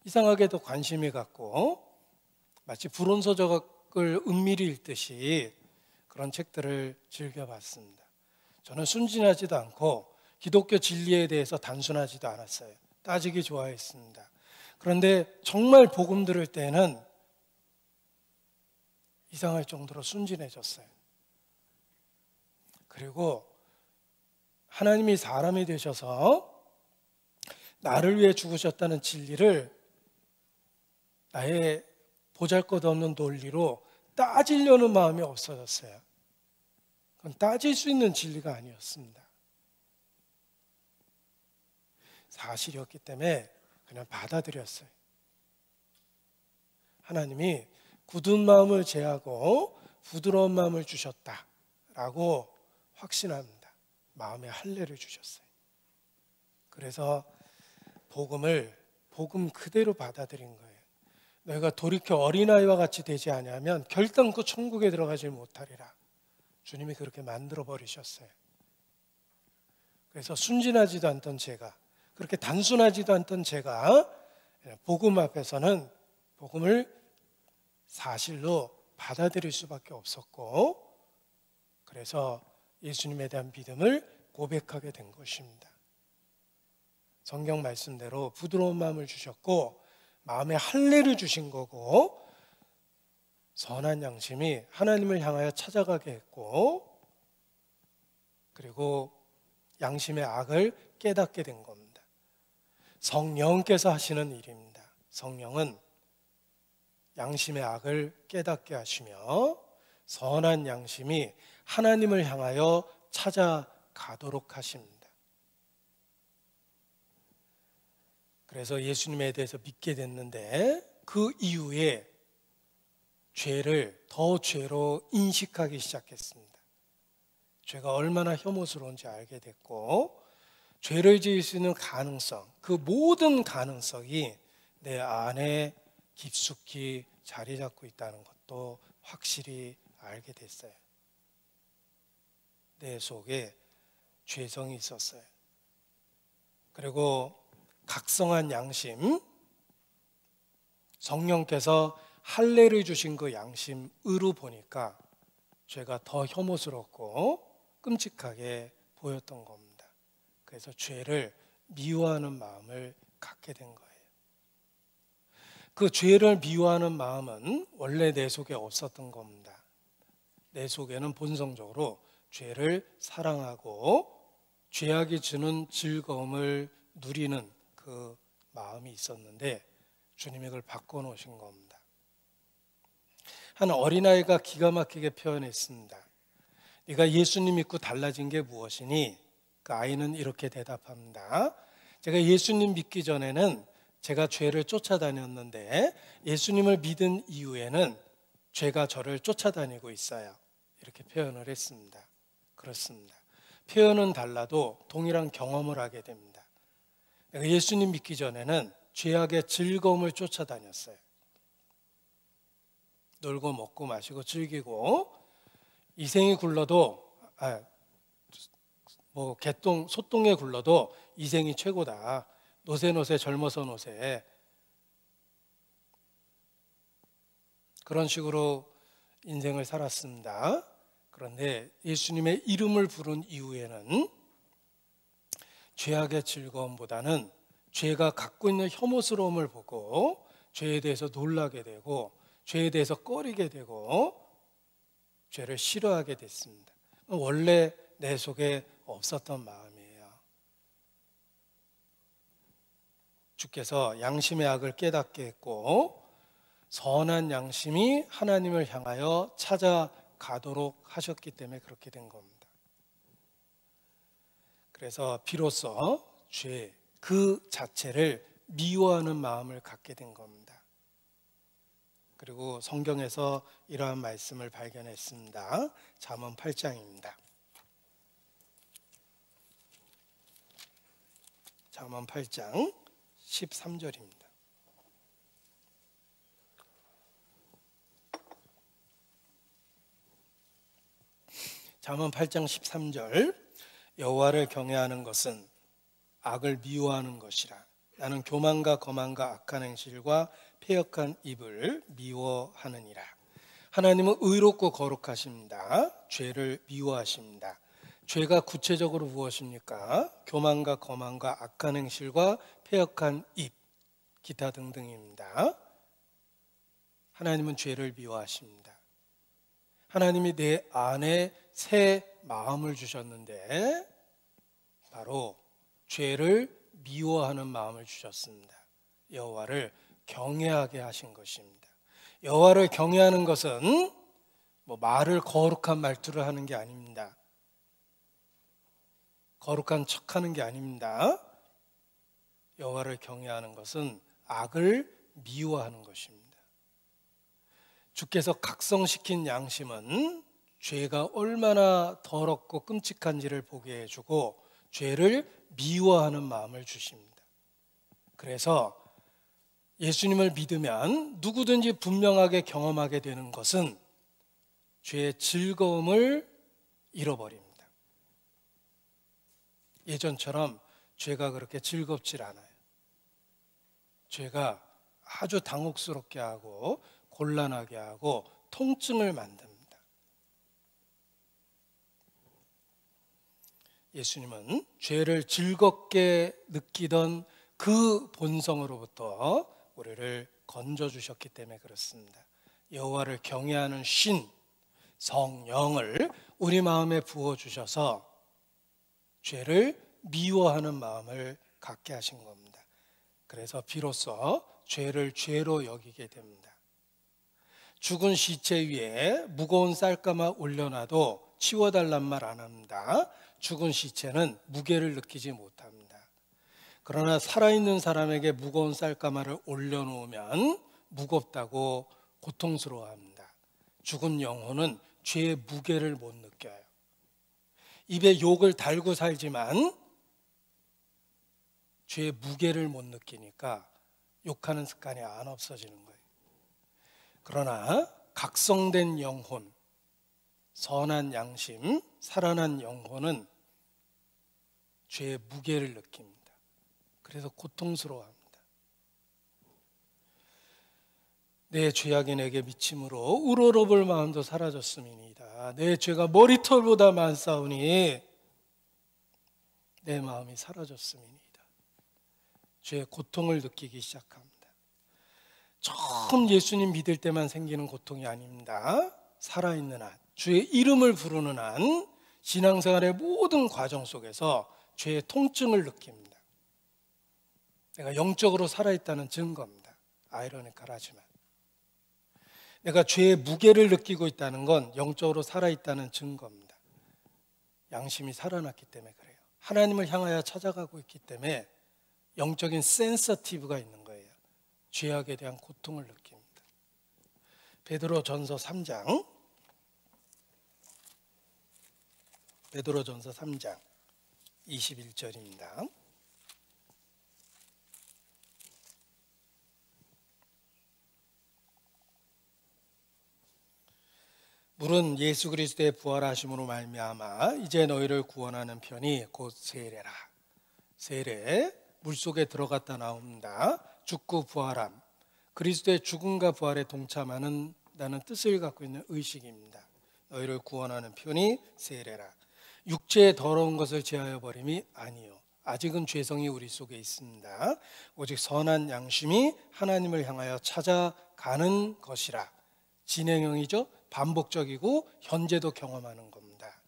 이상하게도 관심이 갖고 마치 불온서적을 은밀히 읽듯이 그런 책들을 즐겨봤습니다. 저는 순진하지도 않고 기독교 진리에 대해서 단순하지도 않았어요. 따지기 좋아했습니다. 그런데 정말 복음 들을 때는 이상할 정도로 순진해졌어요. 그리고 하나님이 사람이 되셔서 나를 위해 죽으셨다는 진리를 나의 보잘것없는 논리로 따지려는 마음이 없어졌어요. 그건 따질 수 있는 진리가 아니었습니다. 사실이었기 때문에 그냥 받아들였어요. 하나님이 굳은 마음을 제하고 부드러운 마음을 주셨다라고 확신합니다. 마음의 할례를 주셨어요. 그래서 복음 그대로 받아들인 거예요. 너희가 돌이켜 어린아이와 같이 되지 아니하면 결단코 천국에 들어가지 못하리라. 주님이 그렇게 만들어 버리셨어요. 그래서 순진하지도 않던 제가, 그렇게 단순하지도 않던 제가 복음 앞에서는 복음을 사실로 받아들일 수밖에 없었고, 그래서 예수님에 대한 믿음을 고백하게 된 것입니다. 성경 말씀대로 부드러운 마음을 주셨고 마음의 할례를 주신 거고, 선한 양심이 하나님을 향하여 찾아가게 했고, 그리고 양심의 악을 깨닫게 된 겁니다. 성령께서 하시는 일입니다. 성령은 양심의 악을 깨닫게 하시며 선한 양심이 하나님을 향하여 찾아가도록 하십니다. 그래서 예수님에 대해서 믿게 됐는데 그 이후에 죄를 더 죄로 인식하기 시작했습니다. 죄가 얼마나 혐오스러운지 알게 됐고, 죄를 지을 수 있는 가능성, 그 모든 가능성이 내 안에 깊숙이 자리 잡고 있다는 것도 확실히 알게 됐어요. 내 속에 죄성이 있었어요. 그리고 각성한 양심, 성령께서 할례를 주신 그 양심으로 보니까 죄가 더 혐오스럽고 끔찍하게 보였던 겁니다. 그래서 죄를 미워하는 마음을 갖게 된 거예요. 그 죄를 미워하는 마음은 원래 내 속에 없었던 겁니다. 내 속에는 본성적으로 죄를 사랑하고 죄악이 주는 즐거움을 누리는 그 마음이 있었는데 주님이 그걸 바꿔놓으신 겁니다. 한 어린아이가 기가 막히게 표현했습니다. 네가 예수님 믿고 달라진 게 무엇이니? 그 아이는 이렇게 대답합니다. 제가 예수님 믿기 전에는 제가 죄를 쫓아다녔는데 예수님을 믿은 이후에는 죄가 저를 쫓아다니고 있어요. 이렇게 표현을 했습니다. 그렇습니다. 표현은 달라도 동일한 경험을 하게 됩니다. 내가 예수님 믿기 전에는 죄악의 즐거움을 쫓아다녔어요. 놀고 먹고 마시고 즐기고 이생이 굴러도 개똥 소똥에 굴러도 이생이 최고다. 노세 젊어서 노세. 그런 식으로 인생을 살았습니다. 그런데 예수님의 이름을 부른 이후에는 죄악의 즐거움보다는 죄가 갖고 있는 혐오스러움을 보고 죄에 대해서 놀라게 되고 죄에 대해서 꺼리게 되고 죄를 싫어하게 됐습니다. 원래 내 속에 없었던 마음이에요. 주께서 양심의 악을 깨닫게 했고 선한 양심이 하나님을 향하여 찾아가도록 하셨기 때문에 그렇게 된 겁니다. 그래서 비로소 죄 그 자체를 미워하는 마음을 갖게 된 겁니다. 그리고 성경에서 이러한 말씀을 발견했습니다. 잠언 8장입니다. 잠언 8장 13절입니다. 잠언 8장 13절 여호와를 경외하는 것은 악을 미워하는 것이라. 나는 교만과 거만과 악한 행실과 패역한 입을 미워하느니라. 하나님은 의롭고 거룩하십니다. 죄를 미워하십니다. 죄가 구체적으로 무엇입니까? 교만과 거만과 악한 행실과 패역한 입, 기타 등등입니다. 하나님은 죄를 미워하십니다. 하나님이 내 안에 새 마음을 주셨는데 바로 죄를 미워하는 마음을 주셨습니다. 여호와를 경외하게 하신 것입니다. 여호와를 경외하는 것은 말을 거룩한 말투를 하는 게 아닙니다. 거룩한 척하는 게 아닙니다. 여호와를 경외하는 것은 악을 미워하는 것입니다. 주께서 각성시킨 양심은 죄가 얼마나 더럽고 끔찍한지를 보게 해주고 죄를 미워하는 마음을 주십니다. 그래서 예수님을 믿으면 누구든지 분명하게 경험하게 되는 것은 죄의 즐거움을 잃어버립니다. 예전처럼 죄가 그렇게 즐겁질 않아요. 죄가 아주 당혹스럽게 하고 곤란하게 하고 통증을 만듭니다. 예수님은 죄를 즐겁게 느끼던 그 본성으로부터 우리를 건져주셨기 때문에 그렇습니다. 여호와를 경외하는 신, 성령을 우리 마음에 부어주셔서 죄를 미워하는 마음을 갖게 하신 겁니다. 그래서 비로소 죄를 죄로 여기게 됩니다. 죽은 시체 위에 무거운 쌀가마 올려놔도 치워달란 말 안 합니다. 죽은 시체는 무게를 느끼지 못합니다. 그러나 살아있는 사람에게 무거운 쌀가마를 올려놓으면 무겁다고 고통스러워합니다. 죽은 영혼은 죄의 무게를 못 느껴요. 입에 욕을 달고 살지만 죄의 무게를 못 느끼니까 욕하는 습관이 안 없어지는 거예요. 그러나 각성된 영혼, 선한 양심, 살아난 영혼은 죄의 무게를 느낍니다. 그래서 고통스러워합니다. 내 죄악이 내게 미침으로 우러러볼 마음도 사라졌음이니이다. 내 죄가 머리털보다 많사오니 내 마음이 사라졌음이니이다. 죄의 고통을 느끼기 시작합니다. 처음 예수님 믿을 때만 생기는 고통이 아닙니다. 살아있는 한, 주의 이름을 부르는 한 신앙생활의 모든 과정 속에서 죄의 통증을 느낍니다. 내가 영적으로 살아있다는 증거입니다. 아이러니컬하지만 내가 죄의 무게를 느끼고 있다는 건 영적으로 살아있다는 증거입니다. 양심이 살아났기 때문에 그래요. 하나님을 향하여 찾아가고 있기 때문에 영적인 센서티브가 있는 거예요. 죄악에 대한 고통을 느낍니다. 베드로전서 3장 21절입니다. 물은 예수 그리스도의 부활하심으로 말미암아 이제 너희를 구원하는 편이 곧 세례라. 세례, 물속에 들어갔다 나옵니다. 죽고 부활함, 그리스도의 죽음과 부활에 동참하는 다는 뜻을 갖고 있는 의식입니다. 너희를 구원하는 편이 세례라. 육체의 더러운 것을 제하여 버림이 아니요, 아직은 죄성이 우리 속에 있습니다. 오직 선한 양심이 하나님을 향하여 찾아가는 것이라. 진행형이죠. 반복적이고 현재도 경험하는 겁니다.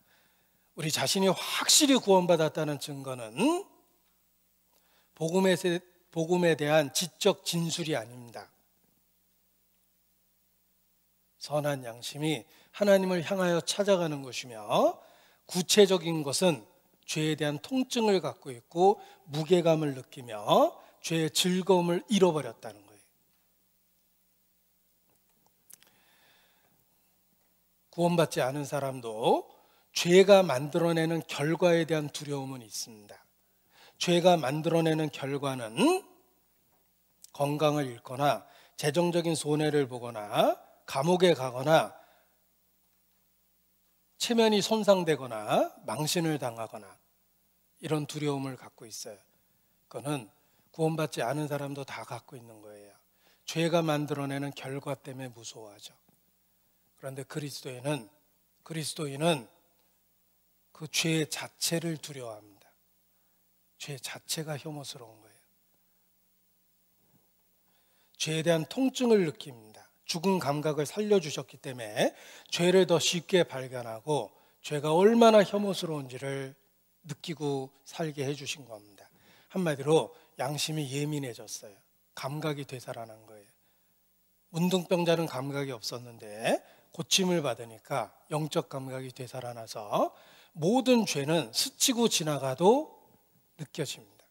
우리 자신이 확실히 구원받았다는 증거는 복음에 대한 지적 진술이 아닙니다. 선한 양심이 하나님을 향하여 찾아가는 것이며, 구체적인 것은 죄에 대한 통증을 갖고 있고 무게감을 느끼며 죄의 즐거움을 잃어버렸다는 거예요. 구원받지 않은 사람도 죄가 만들어내는 결과에 대한 두려움은 있습니다. 죄가 만들어내는 결과는 건강을 잃거나 재정적인 손해를 보거나 감옥에 가거나 체면이 손상되거나 망신을 당하거나 이런 두려움을 갖고 있어요. 그거는 구원받지 않은 사람도 다 갖고 있는 거예요. 죄가 만들어내는 결과 때문에 무서워하죠. 그런데 그리스도인은 그 죄 자체를 두려워합니다. 죄 자체가 혐오스러운 거예요. 죄에 대한 통증을 느낍니다. 죽은 감각을 살려주셨기 때문에 죄를 더 쉽게 발견하고 죄가 얼마나 혐오스러운지를 느끼고 살게 해주신 겁니다. 한마디로 양심이 예민해졌어요. 감각이 되살아난 거예요. 문둥병자는 감각이 없었는데 고침을 받으니까 영적 감각이 되살아나서 모든 죄는 스치고 지나가도 느껴집니다.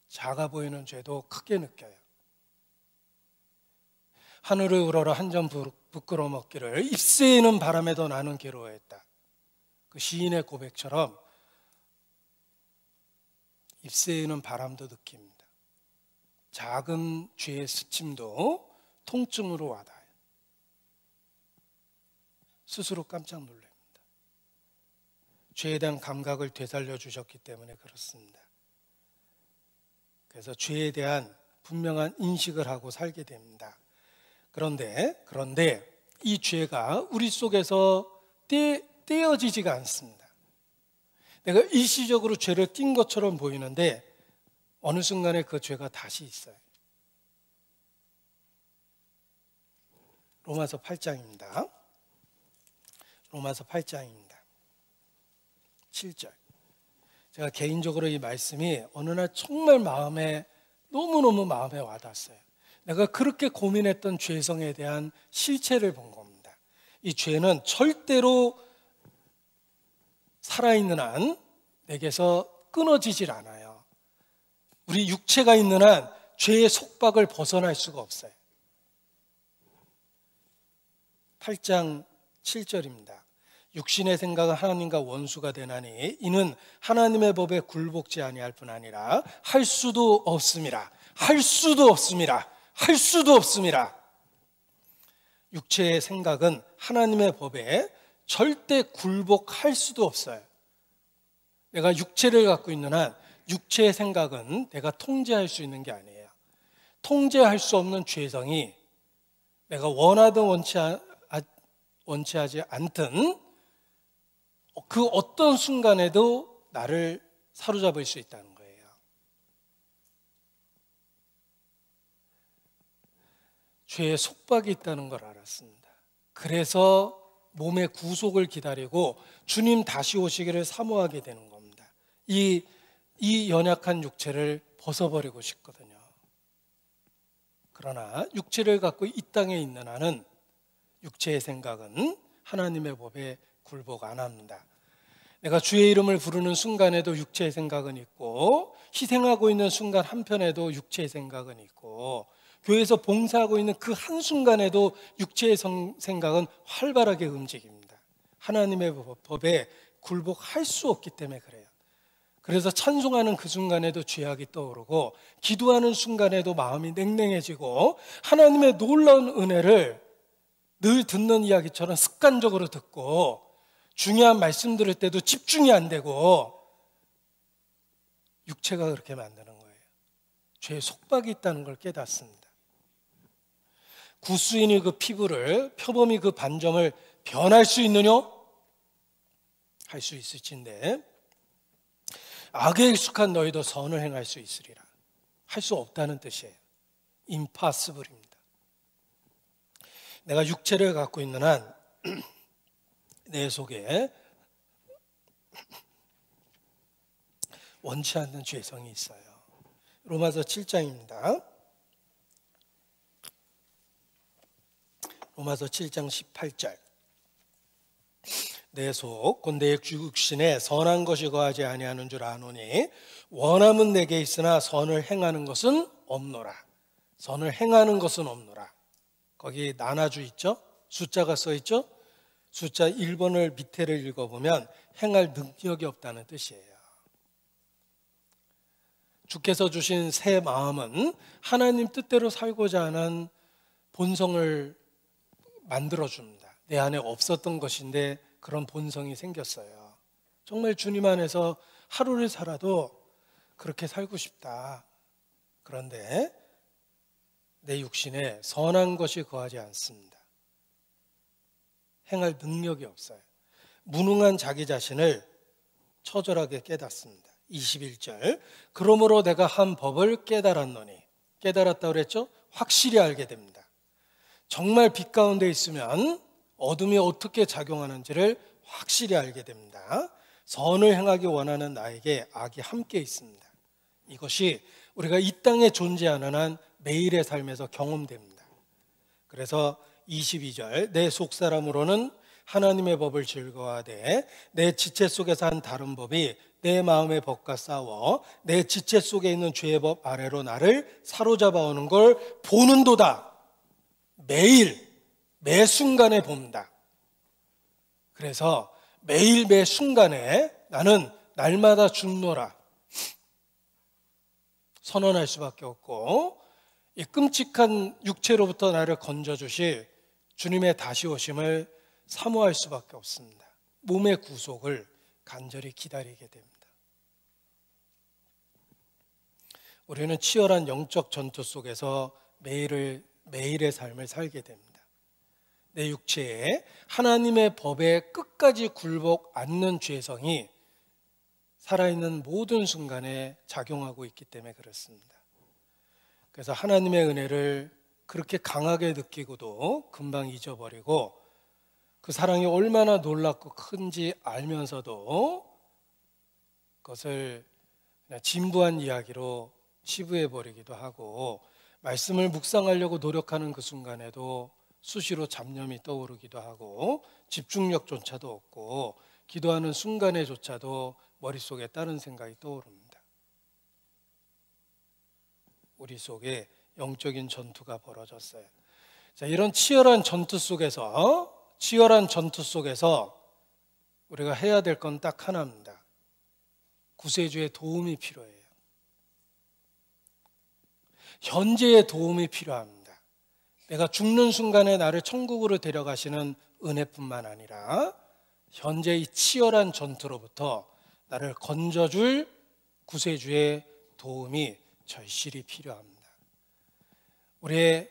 작아 보이는 죄도 크게 느껴요. 하늘을 우러러 한 점 부끄러 먹기를 입새에는 바람에도 나는 괴로워했다. 그 시인의 고백처럼 입새에는 바람도 느낍니다. 작은 죄의 스침도 통증으로 와닿아요. 스스로 깜짝 놀랍니다. 죄에 대한 감각을 되살려 주셨기 때문에 그렇습니다. 그래서 죄에 대한 분명한 인식을 하고 살게 됩니다. 그런데 이 죄가 우리 속에서 떼어지지가 않습니다. 내가 일시적으로 죄를 띈 것처럼 보이는데 어느 순간에 그 죄가 다시 있어요. 로마서 8장입니다. 로마서 8장입니다. 7절. 제가 개인적으로 이 말씀이 어느 날 정말 너무너무 마음에 와닿았어요. 내가 그렇게 고민했던 죄성에 대한 실체를 본 겁니다. 이 죄는 절대로 살아있는 한 내게서 끊어지질 않아요. 우리 육체가 있는 한 죄의 속박을 벗어날 수가 없어요. 8장 7절입니다. 육신의 생각은 하나님과 원수가 되나니 이는 하나님의 법에 굴복지 아니할 뿐 아니라 할 수도 없습니다. 할 수도 없습니다. 할 수도 없습니다. 육체의 생각은 하나님의 법에 절대 굴복할 수도 없어요. 내가 육체를 갖고 있는 한 육체의 생각은 내가 통제할 수 있는 게 아니에요. 통제할 수 없는 죄성이 내가 원하든 원치하지 않든 그 어떤 순간에도 나를 사로잡을 수 있다는 거예요. 죄의 속박이 있다는 걸 알았습니다. 그래서 몸의 구속을 기다리고 주님 다시 오시기를 사모하게 되는 겁니다. 이 연약한 육체를 벗어버리고 싶거든요. 그러나 육체를 갖고 이 땅에 있는 한은 육체의 생각은 하나님의 법에 굴복 안 합니다. 내가 주의 이름을 부르는 순간에도 육체의 생각은 있고, 희생하고 있는 순간 한편에도 육체의 생각은 있고, 교회에서 봉사하고 있는 그 한순간에도 육체의 생각은 활발하게 움직입니다. 하나님의 법에 굴복할 수 없기 때문에 그래요. 그래서 찬송하는 그 순간에도 죄악이 떠오르고, 기도하는 순간에도 마음이 냉랭해지고, 하나님의 놀라운 은혜를 늘 듣는 이야기처럼 습관적으로 듣고, 중요한 말씀 들을 때도 집중이 안 되고, 육체가 그렇게 만드는 거예요. 죄의 속박이 있다는 걸 깨닫습니다. 구수인이 그 피부를, 표범이 그 반점을 변할 수 있느냐? 할 수 있을진데, 악에 익숙한 너희도 선을 행할 수 있으리라. 할 수 없다는 뜻이에요. impossible입니다. 내가 육체를 갖고 있는 한 내 속에 원치 않는 죄성이 있어요. 로마서 7장입니다. 로마서 7장 18절. 내 속 곧 내 육신에 선한 것이 거하지 아니하는 줄 아노니 원함은 내게 있으나 선을 행하는 것은 없노라. 선을 행하는 것은 없노라. 거기 나눠주 있죠? 숫자가 써 있죠? 숫자 1번을 밑에를 읽어보면 행할 능력이 없다는 뜻이에요. 주께서 주신 새 마음은 하나님 뜻대로 살고자 하는 본성을 만들어줍니다. 내 안에 없었던 것인데 그런 본성이 생겼어요. 정말 주님 안에서 하루를 살아도 그렇게 살고 싶다. 그런데 내 육신에 선한 것이 거하지 않습니다. 행할 능력이 없어요. 무능한 자기 자신을 처절하게 깨닫습니다. 21절. 그러므로 내가 한 법을 깨달았노니. 깨달았다고 그랬죠? 확실히 알게 됩니다. 정말 빛 가운데 있으면 어둠이 어떻게 작용하는지를 확실히 알게 됩니다. 선을 행하기 원하는 나에게 악이 함께 있습니다. 이것이 우리가 이 땅에 존재하는 한 매일의 삶에서 경험됩니다. 그래서 22절. 내 속사람으로는 하나님의 법을 즐거워하되 내 지체 속에서 한 다른 법이 내 마음의 법과 싸워 내 지체 속에 있는 죄의 법 아래로 나를 사로잡아 오는 걸 보는도다. 매일 매 순간에 봅니다. 그래서 매일 매 순간에 나는 날마다 죽노라 선언할 수밖에 없고, 이 끔찍한 육체로부터 나를 건져주실 주님의 다시 오심을 사모할 수밖에 없습니다. 몸의 구속을 간절히 기다리게 됩니다. 우리는 치열한 영적 전투 속에서 매일의 삶을 살게 됩니다. 내 육체에 하나님의 법에 끝까지 굴복 않는 죄성이 살아있는 모든 순간에 작용하고 있기 때문에 그렇습니다. 그래서 하나님의 은혜를 그렇게 강하게 느끼고도 금방 잊어버리고, 그 사랑이 얼마나 놀랍고 큰지 알면서도 그것을 그냥 진부한 이야기로 치부해버리기도 하고, 말씀을 묵상하려고 노력하는 그 순간에도 수시로 잡념이 떠오르기도 하고, 집중력조차도 없고, 기도하는 순간에조차도 머릿속에 다른 생각이 떠오릅니다. 우리 속에 영적인 전투가 벌어졌어요. 자, 이런 치열한 전투 속에서 우리가 해야 될 건 딱 하나입니다. 구세주의 도움이 필요해요. 현재의 도움이 필요합니다. 내가 죽는 순간에 나를 천국으로 데려가시는 은혜뿐만 아니라 현재 이 치열한 전투로부터 나를 건져줄 구세주의 도움이 절실히 필요합니다. 우리의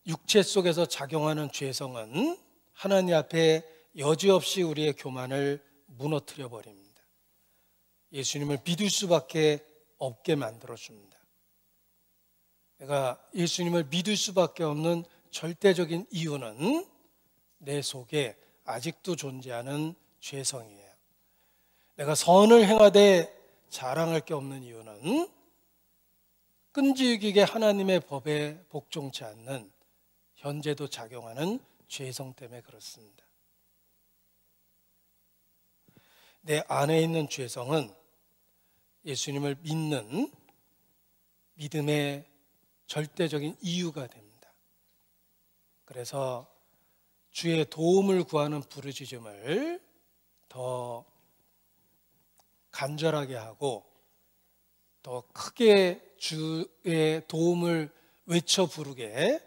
육체 속에서 작용하는 죄성은 하나님 앞에 여지없이 우리의 교만을 무너뜨려 버립니다. 예수님을 믿을 수밖에 없게 만들어줍니다. 내가 예수님을 믿을 수밖에 없는 절대적인 이유는 내 속에 아직도 존재하는 죄성이에요. 내가 선을 행하되 자랑할 게 없는 이유는 끈질기게 하나님의 법에 복종치 않는, 현재도 작용하는 죄성 때문에 그렇습니다. 내 안에 있는 죄성은 예수님을 믿는 믿음의 절대적인 이유가 됩니다. 그래서 주의 도움을 구하는 부르짖음을 더 간절하게 하고 더 크게 주의 도움을 외쳐 부르게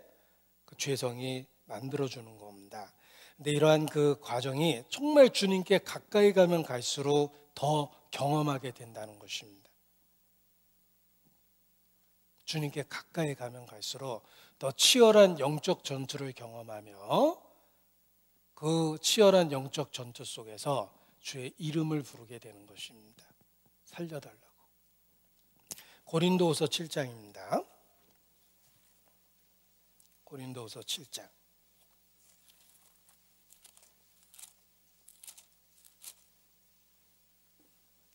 그 죄성이 만들어주는 겁니다. 근데 이러한 그 과정이 정말 주님께 가까이 가면 갈수록 더 경험하게 된다는 것입니다. 주님께 가까이 가면 갈수록 더 치열한 영적 전투를 경험하며 그 치열한 영적 전투 속에서 주의 이름을 부르게 되는 것입니다. 살려달라고. 고린도후서 7장입니다. 고린도후서 7장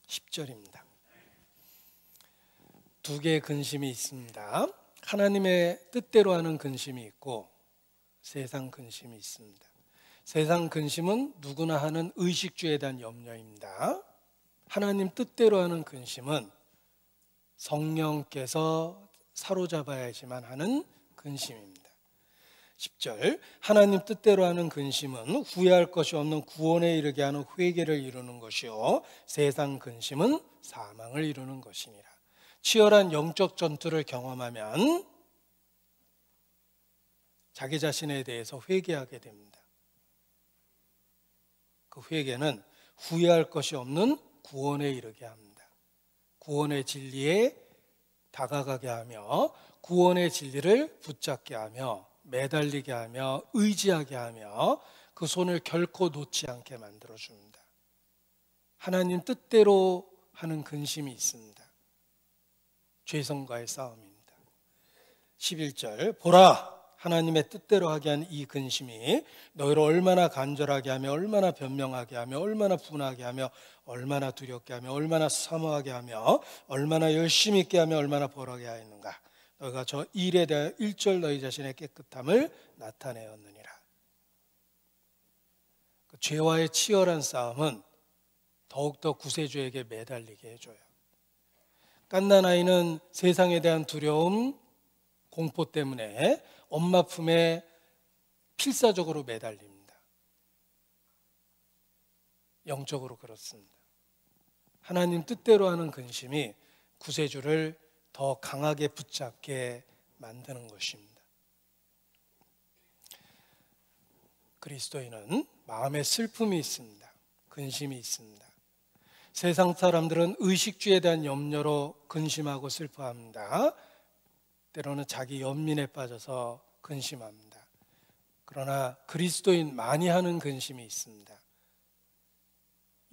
10절입니다. 두 개의 근심이 있습니다. 하나님의 뜻대로 하는 근심이 있고 세상 근심이 있습니다. 세상 근심은 누구나 하는 의식주에 대한 염려입니다. 하나님 뜻대로 하는 근심은 성령께서 사로잡아야지만 하는 근심입니다. 10절, 하나님 뜻대로 하는 근심은 후회할 것이 없는 구원에 이르게 하는 회개를 이루는 것이요 세상 근심은 사망을 이루는 것이니라. 치열한 영적 전투를 경험하면 자기 자신에 대해서 회개하게 됩니다. 그 회개는 후회할 것이 없는 구원에 이르게 합니다. 구원의 진리에 다가가게 하며 구원의 진리를 붙잡게 하며 매달리게 하며 의지하게 하며 그 손을 결코 놓지 않게 만들어줍니다. 하나님 뜻대로 하는 근심이 있습니다. 죄성과의 싸움입니다. 11절, 보라 하나님의 뜻대로 하게 한 이 근심이 너희를 얼마나 간절하게 하며 얼마나 변명하게 하며 얼마나 분하게 하며 얼마나 두렵게 하며 얼마나 사모하게 하며 얼마나 열심히 있게 하며 얼마나 벌하게 하였는가. 너희가 저 일에 대하여 일절 너희 자신의 깨끗함을 나타내었느니라. 그 죄와의 치열한 싸움은 더욱더 구세주에게 매달리게 해줘요. 갓난아이는 세상에 대한 두려움, 공포 때문에 엄마 품에 필사적으로 매달립니다. 영적으로 그렇습니다. 하나님 뜻대로 하는 근심이 구세주를 더 강하게 붙잡게 만드는 것입니다. 그리스도인은 마음에 슬픔이 있습니다. 근심이 있습니다. 세상 사람들은 의식주에 대한 염려로 근심하고 슬퍼합니다. 때로는 자기 연민에 빠져서 근심합니다. 그러나 그리스도인 많이 하는 근심이 있습니다.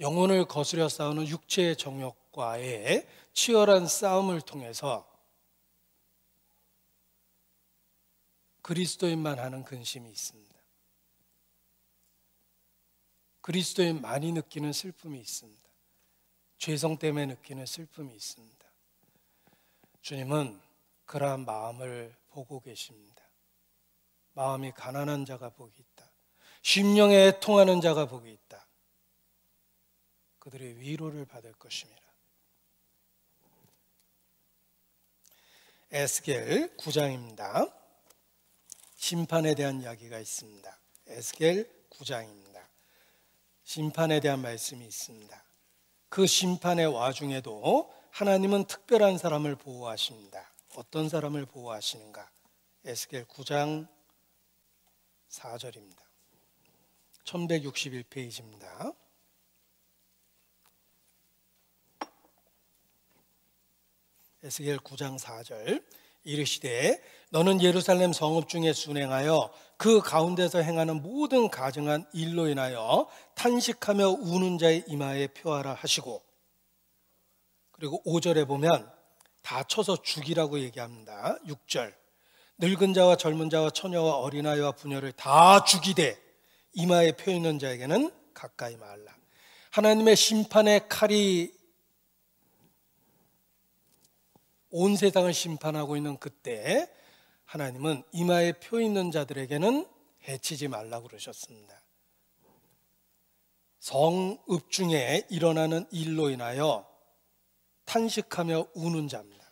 영혼을 거스려 싸우는 육체의 정욕과의 치열한 싸움을 통해서 그리스도인만 하는 근심이 있습니다. 그리스도인 많이 느끼는 슬픔이 있습니다. 죄성 때문에 느끼는 슬픔이 있습니다. 주님은 그러한 마음을 보고 계십니다. 마음이 가난한 자가 복이 있다. 심령에 애통하는 자가 복이 있다. 그들의 위로를 받을 것입니다. 에스겔 9장입니다. 심판에 대한 이야기가 있습니다. 에스겔 9장입니다. 심판에 대한 말씀이 있습니다. 그 심판의 와중에도 하나님은 특별한 사람을 보호하십니다. 어떤 사람을 보호하시는가? 에스겔 9장 4절입니다. 1161페이지입니다. 에스겔 9장 4절, 이르시되 너는 예루살렘 성읍 중에 순행하여 그 가운데서 행하는 모든 가증한 일로 인하여 탄식하며 우는 자의 이마에 표하라 하시고, 그리고 5절에 보면 다 쳐서 죽이라고 얘기합니다. 6절. 늙은 자와 젊은 자와 처녀와 어린아이와 부녀를 다 죽이되 이마에 펴 있는 자에게는 가까이 말라. 하나님의 심판의 칼이 온 세상을 심판하고 있는 그때 하나님은 이마에 펴 있는 자들에게는 해치지 말라고 그러셨습니다. 성읍 중에 일어나는 일로 인하여 탄식하며 우는 자입니다.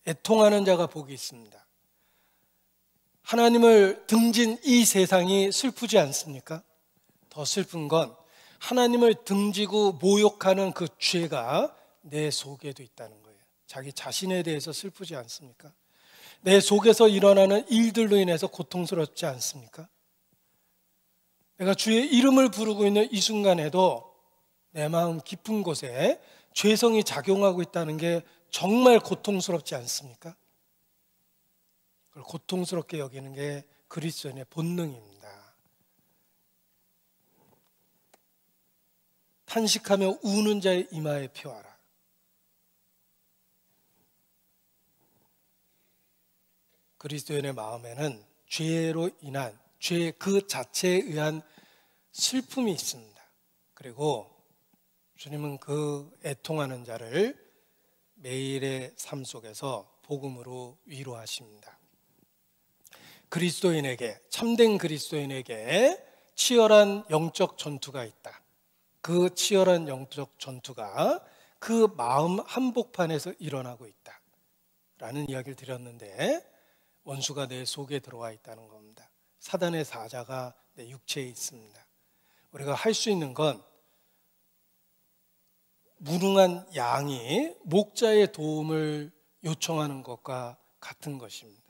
애통하는 자가 복이 있습니다. 하나님을 등진 이 세상이 슬프지 않습니까? 더 슬픈 건 하나님을 등지고 모욕하는 그 죄가 내 속에도 있다는 거예요. 자기 자신에 대해서 슬프지 않습니까? 내 속에서 일어나는 일들로 인해서 고통스럽지 않습니까? 내가 주의 이름을 부르고 있는 이 순간에도 내 마음 깊은 곳에 죄성이 작용하고 있다는 게 정말 고통스럽지 않습니까? 그걸 고통스럽게 여기는 게 그리스도인의 본능입니다. 탄식하며 우는 자의 이마에 펴하라. 그리스도인의 마음에는 죄로 인한 죄 그 자체에 의한 슬픔이 있습니다. 그리고 주님은 그 애통하는 자를 매일의 삶 속에서 복음으로 위로하십니다. 그리스도인에게, 참된 그리스도인에게 치열한 영적 전투가 있다. 그 치열한 영적 전투가 그 마음 한복판에서 일어나고 있다 라는 이야기를 드렸는데, 원수가 내 속에 들어와 있다는 겁니다. 사단의 사자가 내 육체에 있습니다. 우리가 할 수 있는 건 무능한 양이 목자의 도움을 요청하는 것과 같은 것입니다.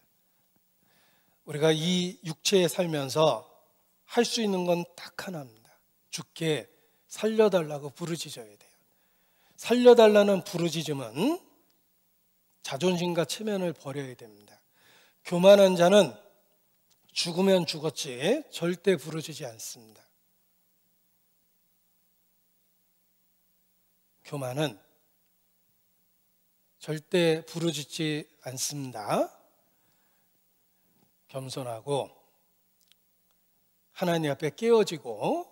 우리가 이 육체에 살면서 할 수 있는 건 딱 하나입니다. 주께 살려달라고 부르짖어야 돼요. 살려달라는 부르짖음은 자존심과 체면을 버려야 됩니다. 교만한 자는 죽으면 죽었지 절대 부르짖지 않습니다. 교만은 절대 부르짖지 않습니다. 겸손하고 하나님 앞에 깨어지고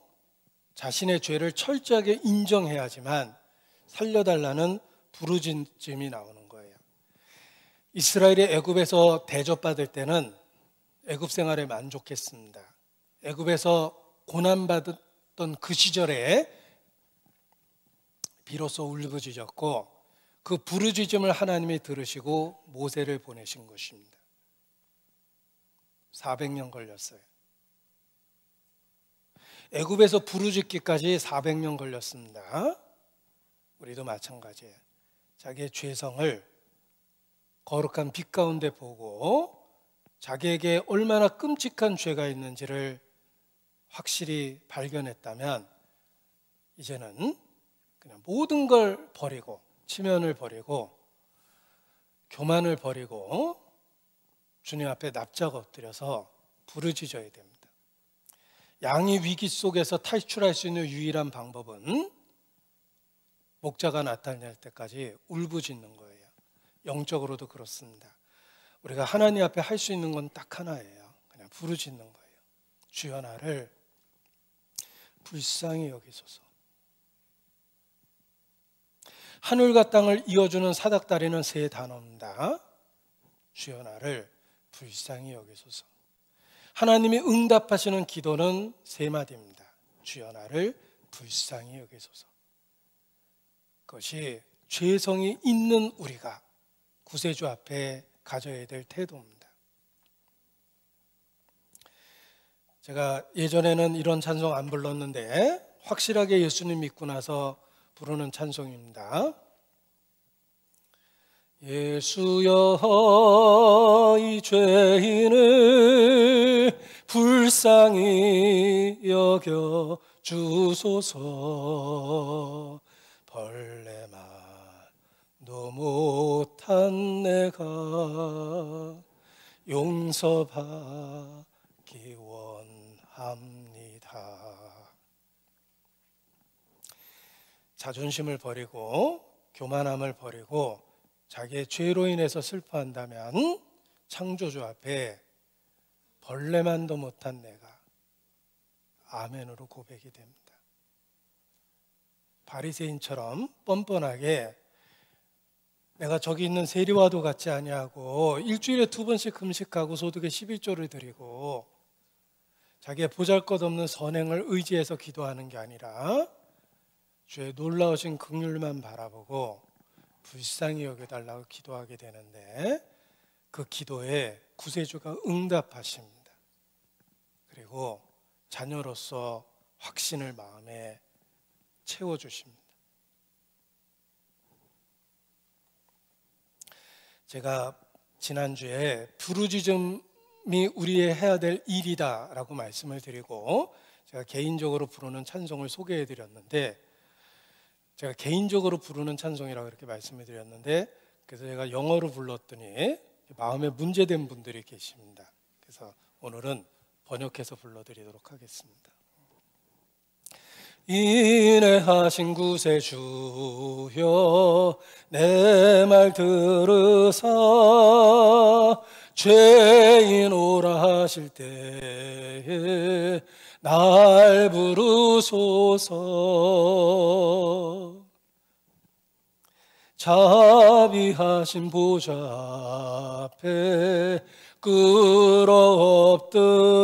자신의 죄를 철저하게 인정해야지만 살려달라는 부르짖음이 나오는 거예요. 이스라엘이 애굽에서 대접받을 때는 애굽 생활에 만족했습니다. 애굽에서 고난받았던 그 시절에 비로소 울부짖었고 그 부르짖음을 하나님이 들으시고 모세를 보내신 것입니다. 400년 걸렸어요. 애굽에서 부르짖기까지 400년 걸렸습니다. 우리도 마찬가지예요. 자기의 죄성을 거룩한 빛 가운데 보고 자기에게 얼마나 끔찍한 죄가 있는지를 확실히 발견했다면 이제는 그냥 모든 걸 버리고 치면을 버리고 교만을 버리고 주님 앞에 납작 엎드려서 부르짖어야 됩니다. 양이 위기 속에서 탈출할 수 있는 유일한 방법은 목자가 나타날 때까지 울부짖는 거예요. 영적으로도 그렇습니다. 우리가 하나님 앞에 할 수 있는 건 딱 하나예요. 그냥 부르짖는 거예요. 주여 나를 불쌍히 여기소서. 하늘과 땅을 이어주는 사닥다리는 세 단어입니다. 주여 나를 불쌍히 여기소서. 하나님이 응답하시는 기도는 세 마디입니다. 주여 나를 불쌍히 여기소서. 그것이 죄성이 있는 우리가 구세주 앞에 가져야 될 태도입니다. 제가 예전에는 이런 찬송 안 불렀는데 확실하게 예수님 믿고 나서 부르는 찬송입니다. 예수여 이 죄인을 불쌍히 여겨 주소서. 벌레만도 못한 내가 용서받기 원합니다. 자존심을 버리고 교만함을 버리고 자기의 죄로 인해서 슬퍼한다면 창조주 앞에 벌레만도 못한 내가 아멘으로 고백이 됩니다. 바리새인처럼 뻔뻔하게 내가 저기 있는 세리와도 같지 아니하고 일주일에 2번씩 금식하고 소득의 11조를 드리고 자기의 보잘것없는 선행을 의지해서 기도하는 게 아니라 주의 놀라우신 긍휼만 바라보고 불쌍히 여겨달라고 기도하게 되는데 그 기도에 구세주가 응답하십니다. 그리고 자녀로서 확신을 마음에 채워주십니다. 제가 지난주에 부르짖음이 우리의 해야 될 일이다 라고 말씀을 드리고 제가 개인적으로 부르는 찬송을 소개해 드렸는데 제가 개인적으로 부르는 찬송이라고 이렇게 말씀을 드렸는데 그래서 제가 영어로 불렀더니 마음에 문제된 분들이 계십니다. 그래서 오늘은 번역해서 불러드리도록 하겠습니다. 인애하신 구세주여 내 말 들으사 죄인 오라 하실 때에 날 부르소서. 자비하신 보좌 앞에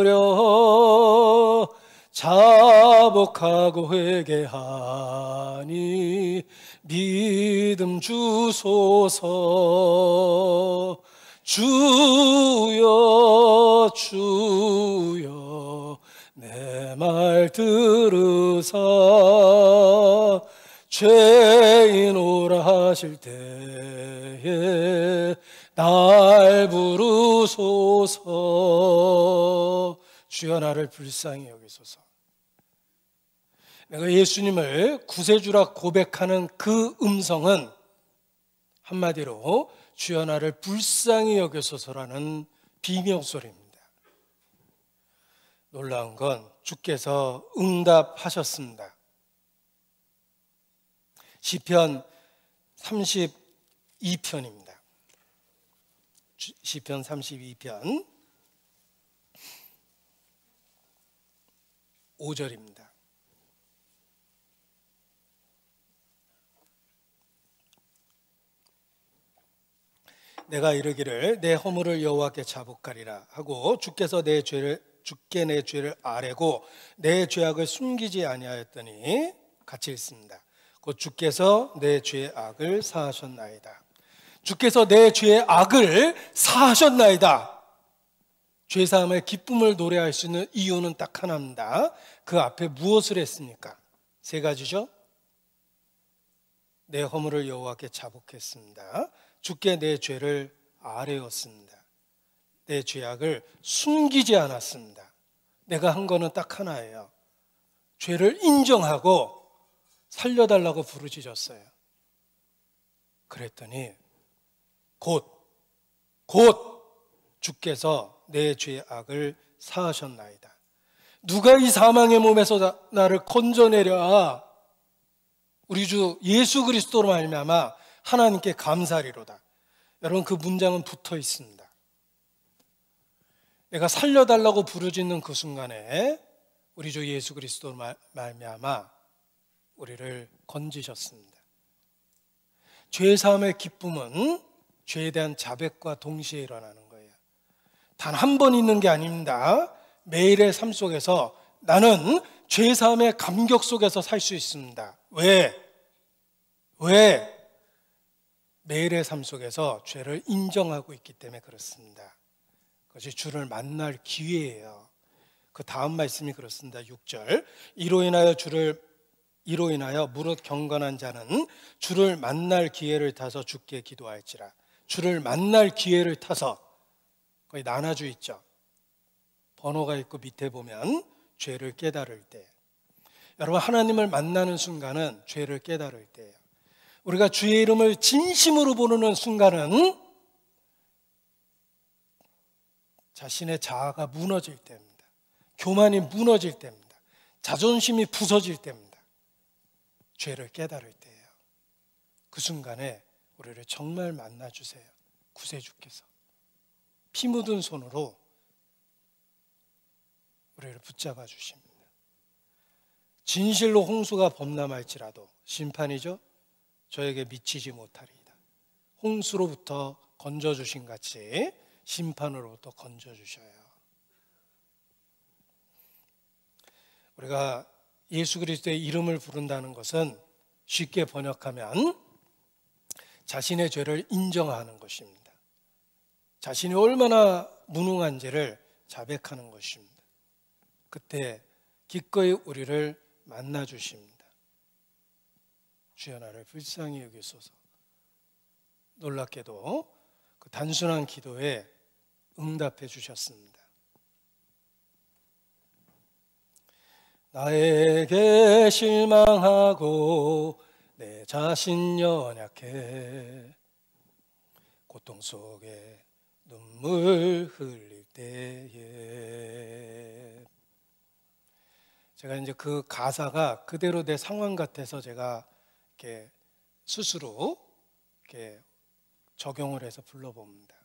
끌어엎드려 자복하고 회개하니 믿음 주소서. 주여 주여 내 말 들으사 죄인 오라 하실 때에 날 부르소서. 주여 나를 불쌍히 여기소서. 내가 예수님을 구세주라 고백하는 그 음성은 한마디로 주여 나를 불쌍히 여기소서라는 비명소리입니다. 놀라운 건 주께서 응답하셨습니다. 시편 32편입니다. 시편 32편 5절입니다. 내가 이르기를 내 허물을 여호와께 자복하리라 하고 주께 내 죄를 아뢰고 내 죄악을 숨기지 아니하였더니 같이 읽습니다. 곧 주께서 내 죄의 악을 사하셨나이다. 주께서 내 죄의 악을 사하셨나이다. 죄사함의 기쁨을 노래할 수 있는 이유는 딱 하나입니다. 그 앞에 무엇을 했습니까? 3가지죠. 내 허물을 여호와께 자복했습니다. 주께 내 죄를 아뢰었습니다. 내 죄악을 숨기지 않았습니다. 내가 한 거는 딱 하나예요. 죄를 인정하고 살려달라고 부르짖었어요. 그랬더니 곧 주께서 내 죄의 악을 사하셨나이다. 누가 이 사망의 몸에서 나를 건져내랴. 우리 주 예수 그리스도로 말미암아 하나님께 감사리로다. 여러분 그 문장은 붙어 있습니다. 내가 살려달라고 부르짖는 그 순간에 우리 주 예수 그리스도로 말미암아 우리를 건지셨습니다. 죄사함의 기쁨은 죄에 대한 자백과 동시에 일어나는 거예요. 단 한 번 있는 게 아닙니다. 매일의 삶 속에서 나는 죄사함의 감격 속에서 살 수 있습니다. 왜? 매일의 삶 속에서 죄를 인정하고 있기 때문에 그렇습니다. 그것이 주를 만날 기회예요. 그 다음 말씀이 그렇습니다. 6절 이로 인하여 무릇 경건한 자는 주를 만날 기회를 타서 주께 기도할지라. 주를 만날 기회를 타서, 거기 나눠져 있죠. 번호가 있고 밑에 보면 죄를 깨달을 때, 여러분 하나님을 만나는 순간은 죄를 깨달을 때예요. 우리가 주의 이름을 진심으로 부르는 순간은 자신의 자아가 무너질 때입니다. 교만이 무너질 때입니다. 자존심이 부서질 때입니다. 죄를 깨달을 때예요. 그 순간에 우리를 정말 만나주세요. 구세주께서 피 묻은 손으로 우리를 붙잡아 주십니다. 진실로 홍수가 범람할지라도 심판이죠. 저에게 미치지 못하리이다. 홍수로부터 건져주신 같이 심판으로부터 건져주셔요. 우리가 예수 그리스도의 이름을 부른다는 것은 쉽게 번역하면 자신의 죄를 인정하는 것입니다. 자신이 얼마나 무능한지를 자백하는 것입니다. 그때 기꺼이 우리를 만나 주십니다. 주여 나를 불쌍히 여기소서. 놀랍게도 그 단순한 기도에 응답해 주셨습니다. 나에게 실망하고 내 자신 연약해 고통 속에 눈물 흘릴 때에 제가 이제 그 가사가 그대로 내 상황 같아서 제가 이렇게 스스로 이렇게 적용을 해서 불러봅니다.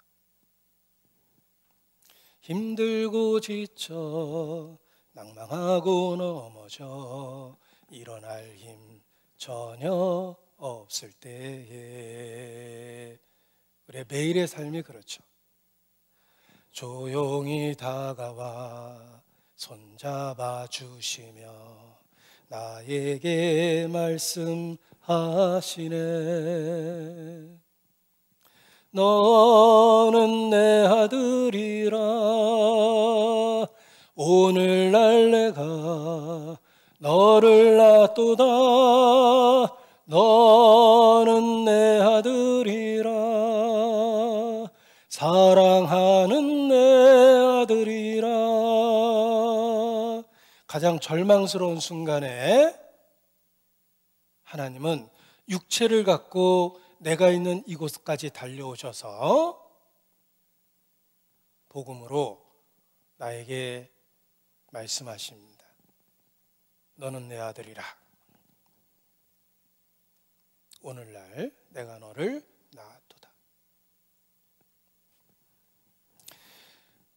힘들고 지쳐 낭망하고 넘어져 일어날 힘 전혀 없을 때에 우리의 매일의 삶이 그렇죠. 조용히 다가와 손잡아 주시며 나에게 말씀하시네. 너는 내 아들이라 오늘날 내가 너를 낳도다. 너는 내 아들이라 사랑하는 내 아들이라. 가장 절망스러운 순간에 하나님은 육체를 갖고 내가 있는 이곳까지 달려오셔서 복음으로 나에게 말씀하십니다. 너는 내 아들이라. 오늘날 내가 너를 낳았도다.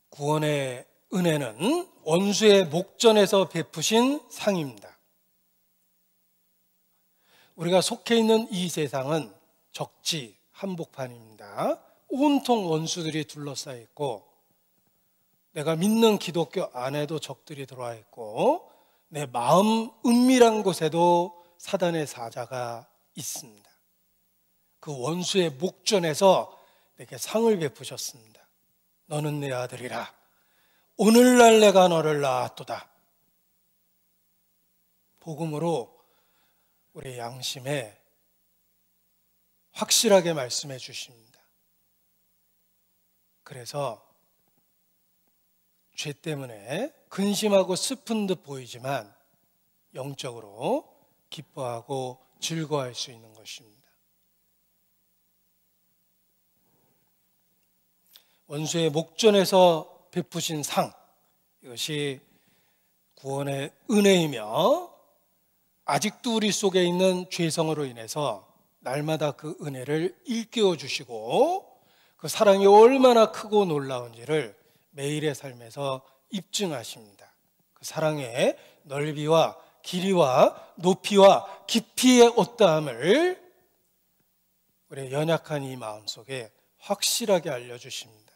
구원의 은혜는 원수의 목전에서 베푸신 상입니다. 우리가 속해 있는 이 세상은 적지 한복판입니다. 온통 원수들이 둘러싸여 있고 내가 믿는 기독교 안에도 적들이 들어와 있고 내 마음 은밀한 곳에도 사단의 사자가 있습니다. 그 원수의 목전에서 내게 상을 베푸셨습니다. 너는 내 아들이라. 오늘날 내가 너를 낳았도다. 복음으로 우리 양심에 확실하게 말씀해 주십니다. 그래서 죄 때문에 근심하고 슬픈 듯 보이지만 영적으로 기뻐하고 즐거워할 수 있는 것입니다. 원수의 목전에서 베푸신 상, 이것이 구원의 은혜이며 아직도 우리 속에 있는 죄성으로 인해서 날마다 그 은혜를 일깨워 주시고 그 사랑이 얼마나 크고 놀라운지를 매일의 삶에서 입증하십니다. 그 사랑의 넓이와 길이와 높이와 깊이의 어떠함을 우리의 연약한 이 마음속에 확실하게 알려주십니다.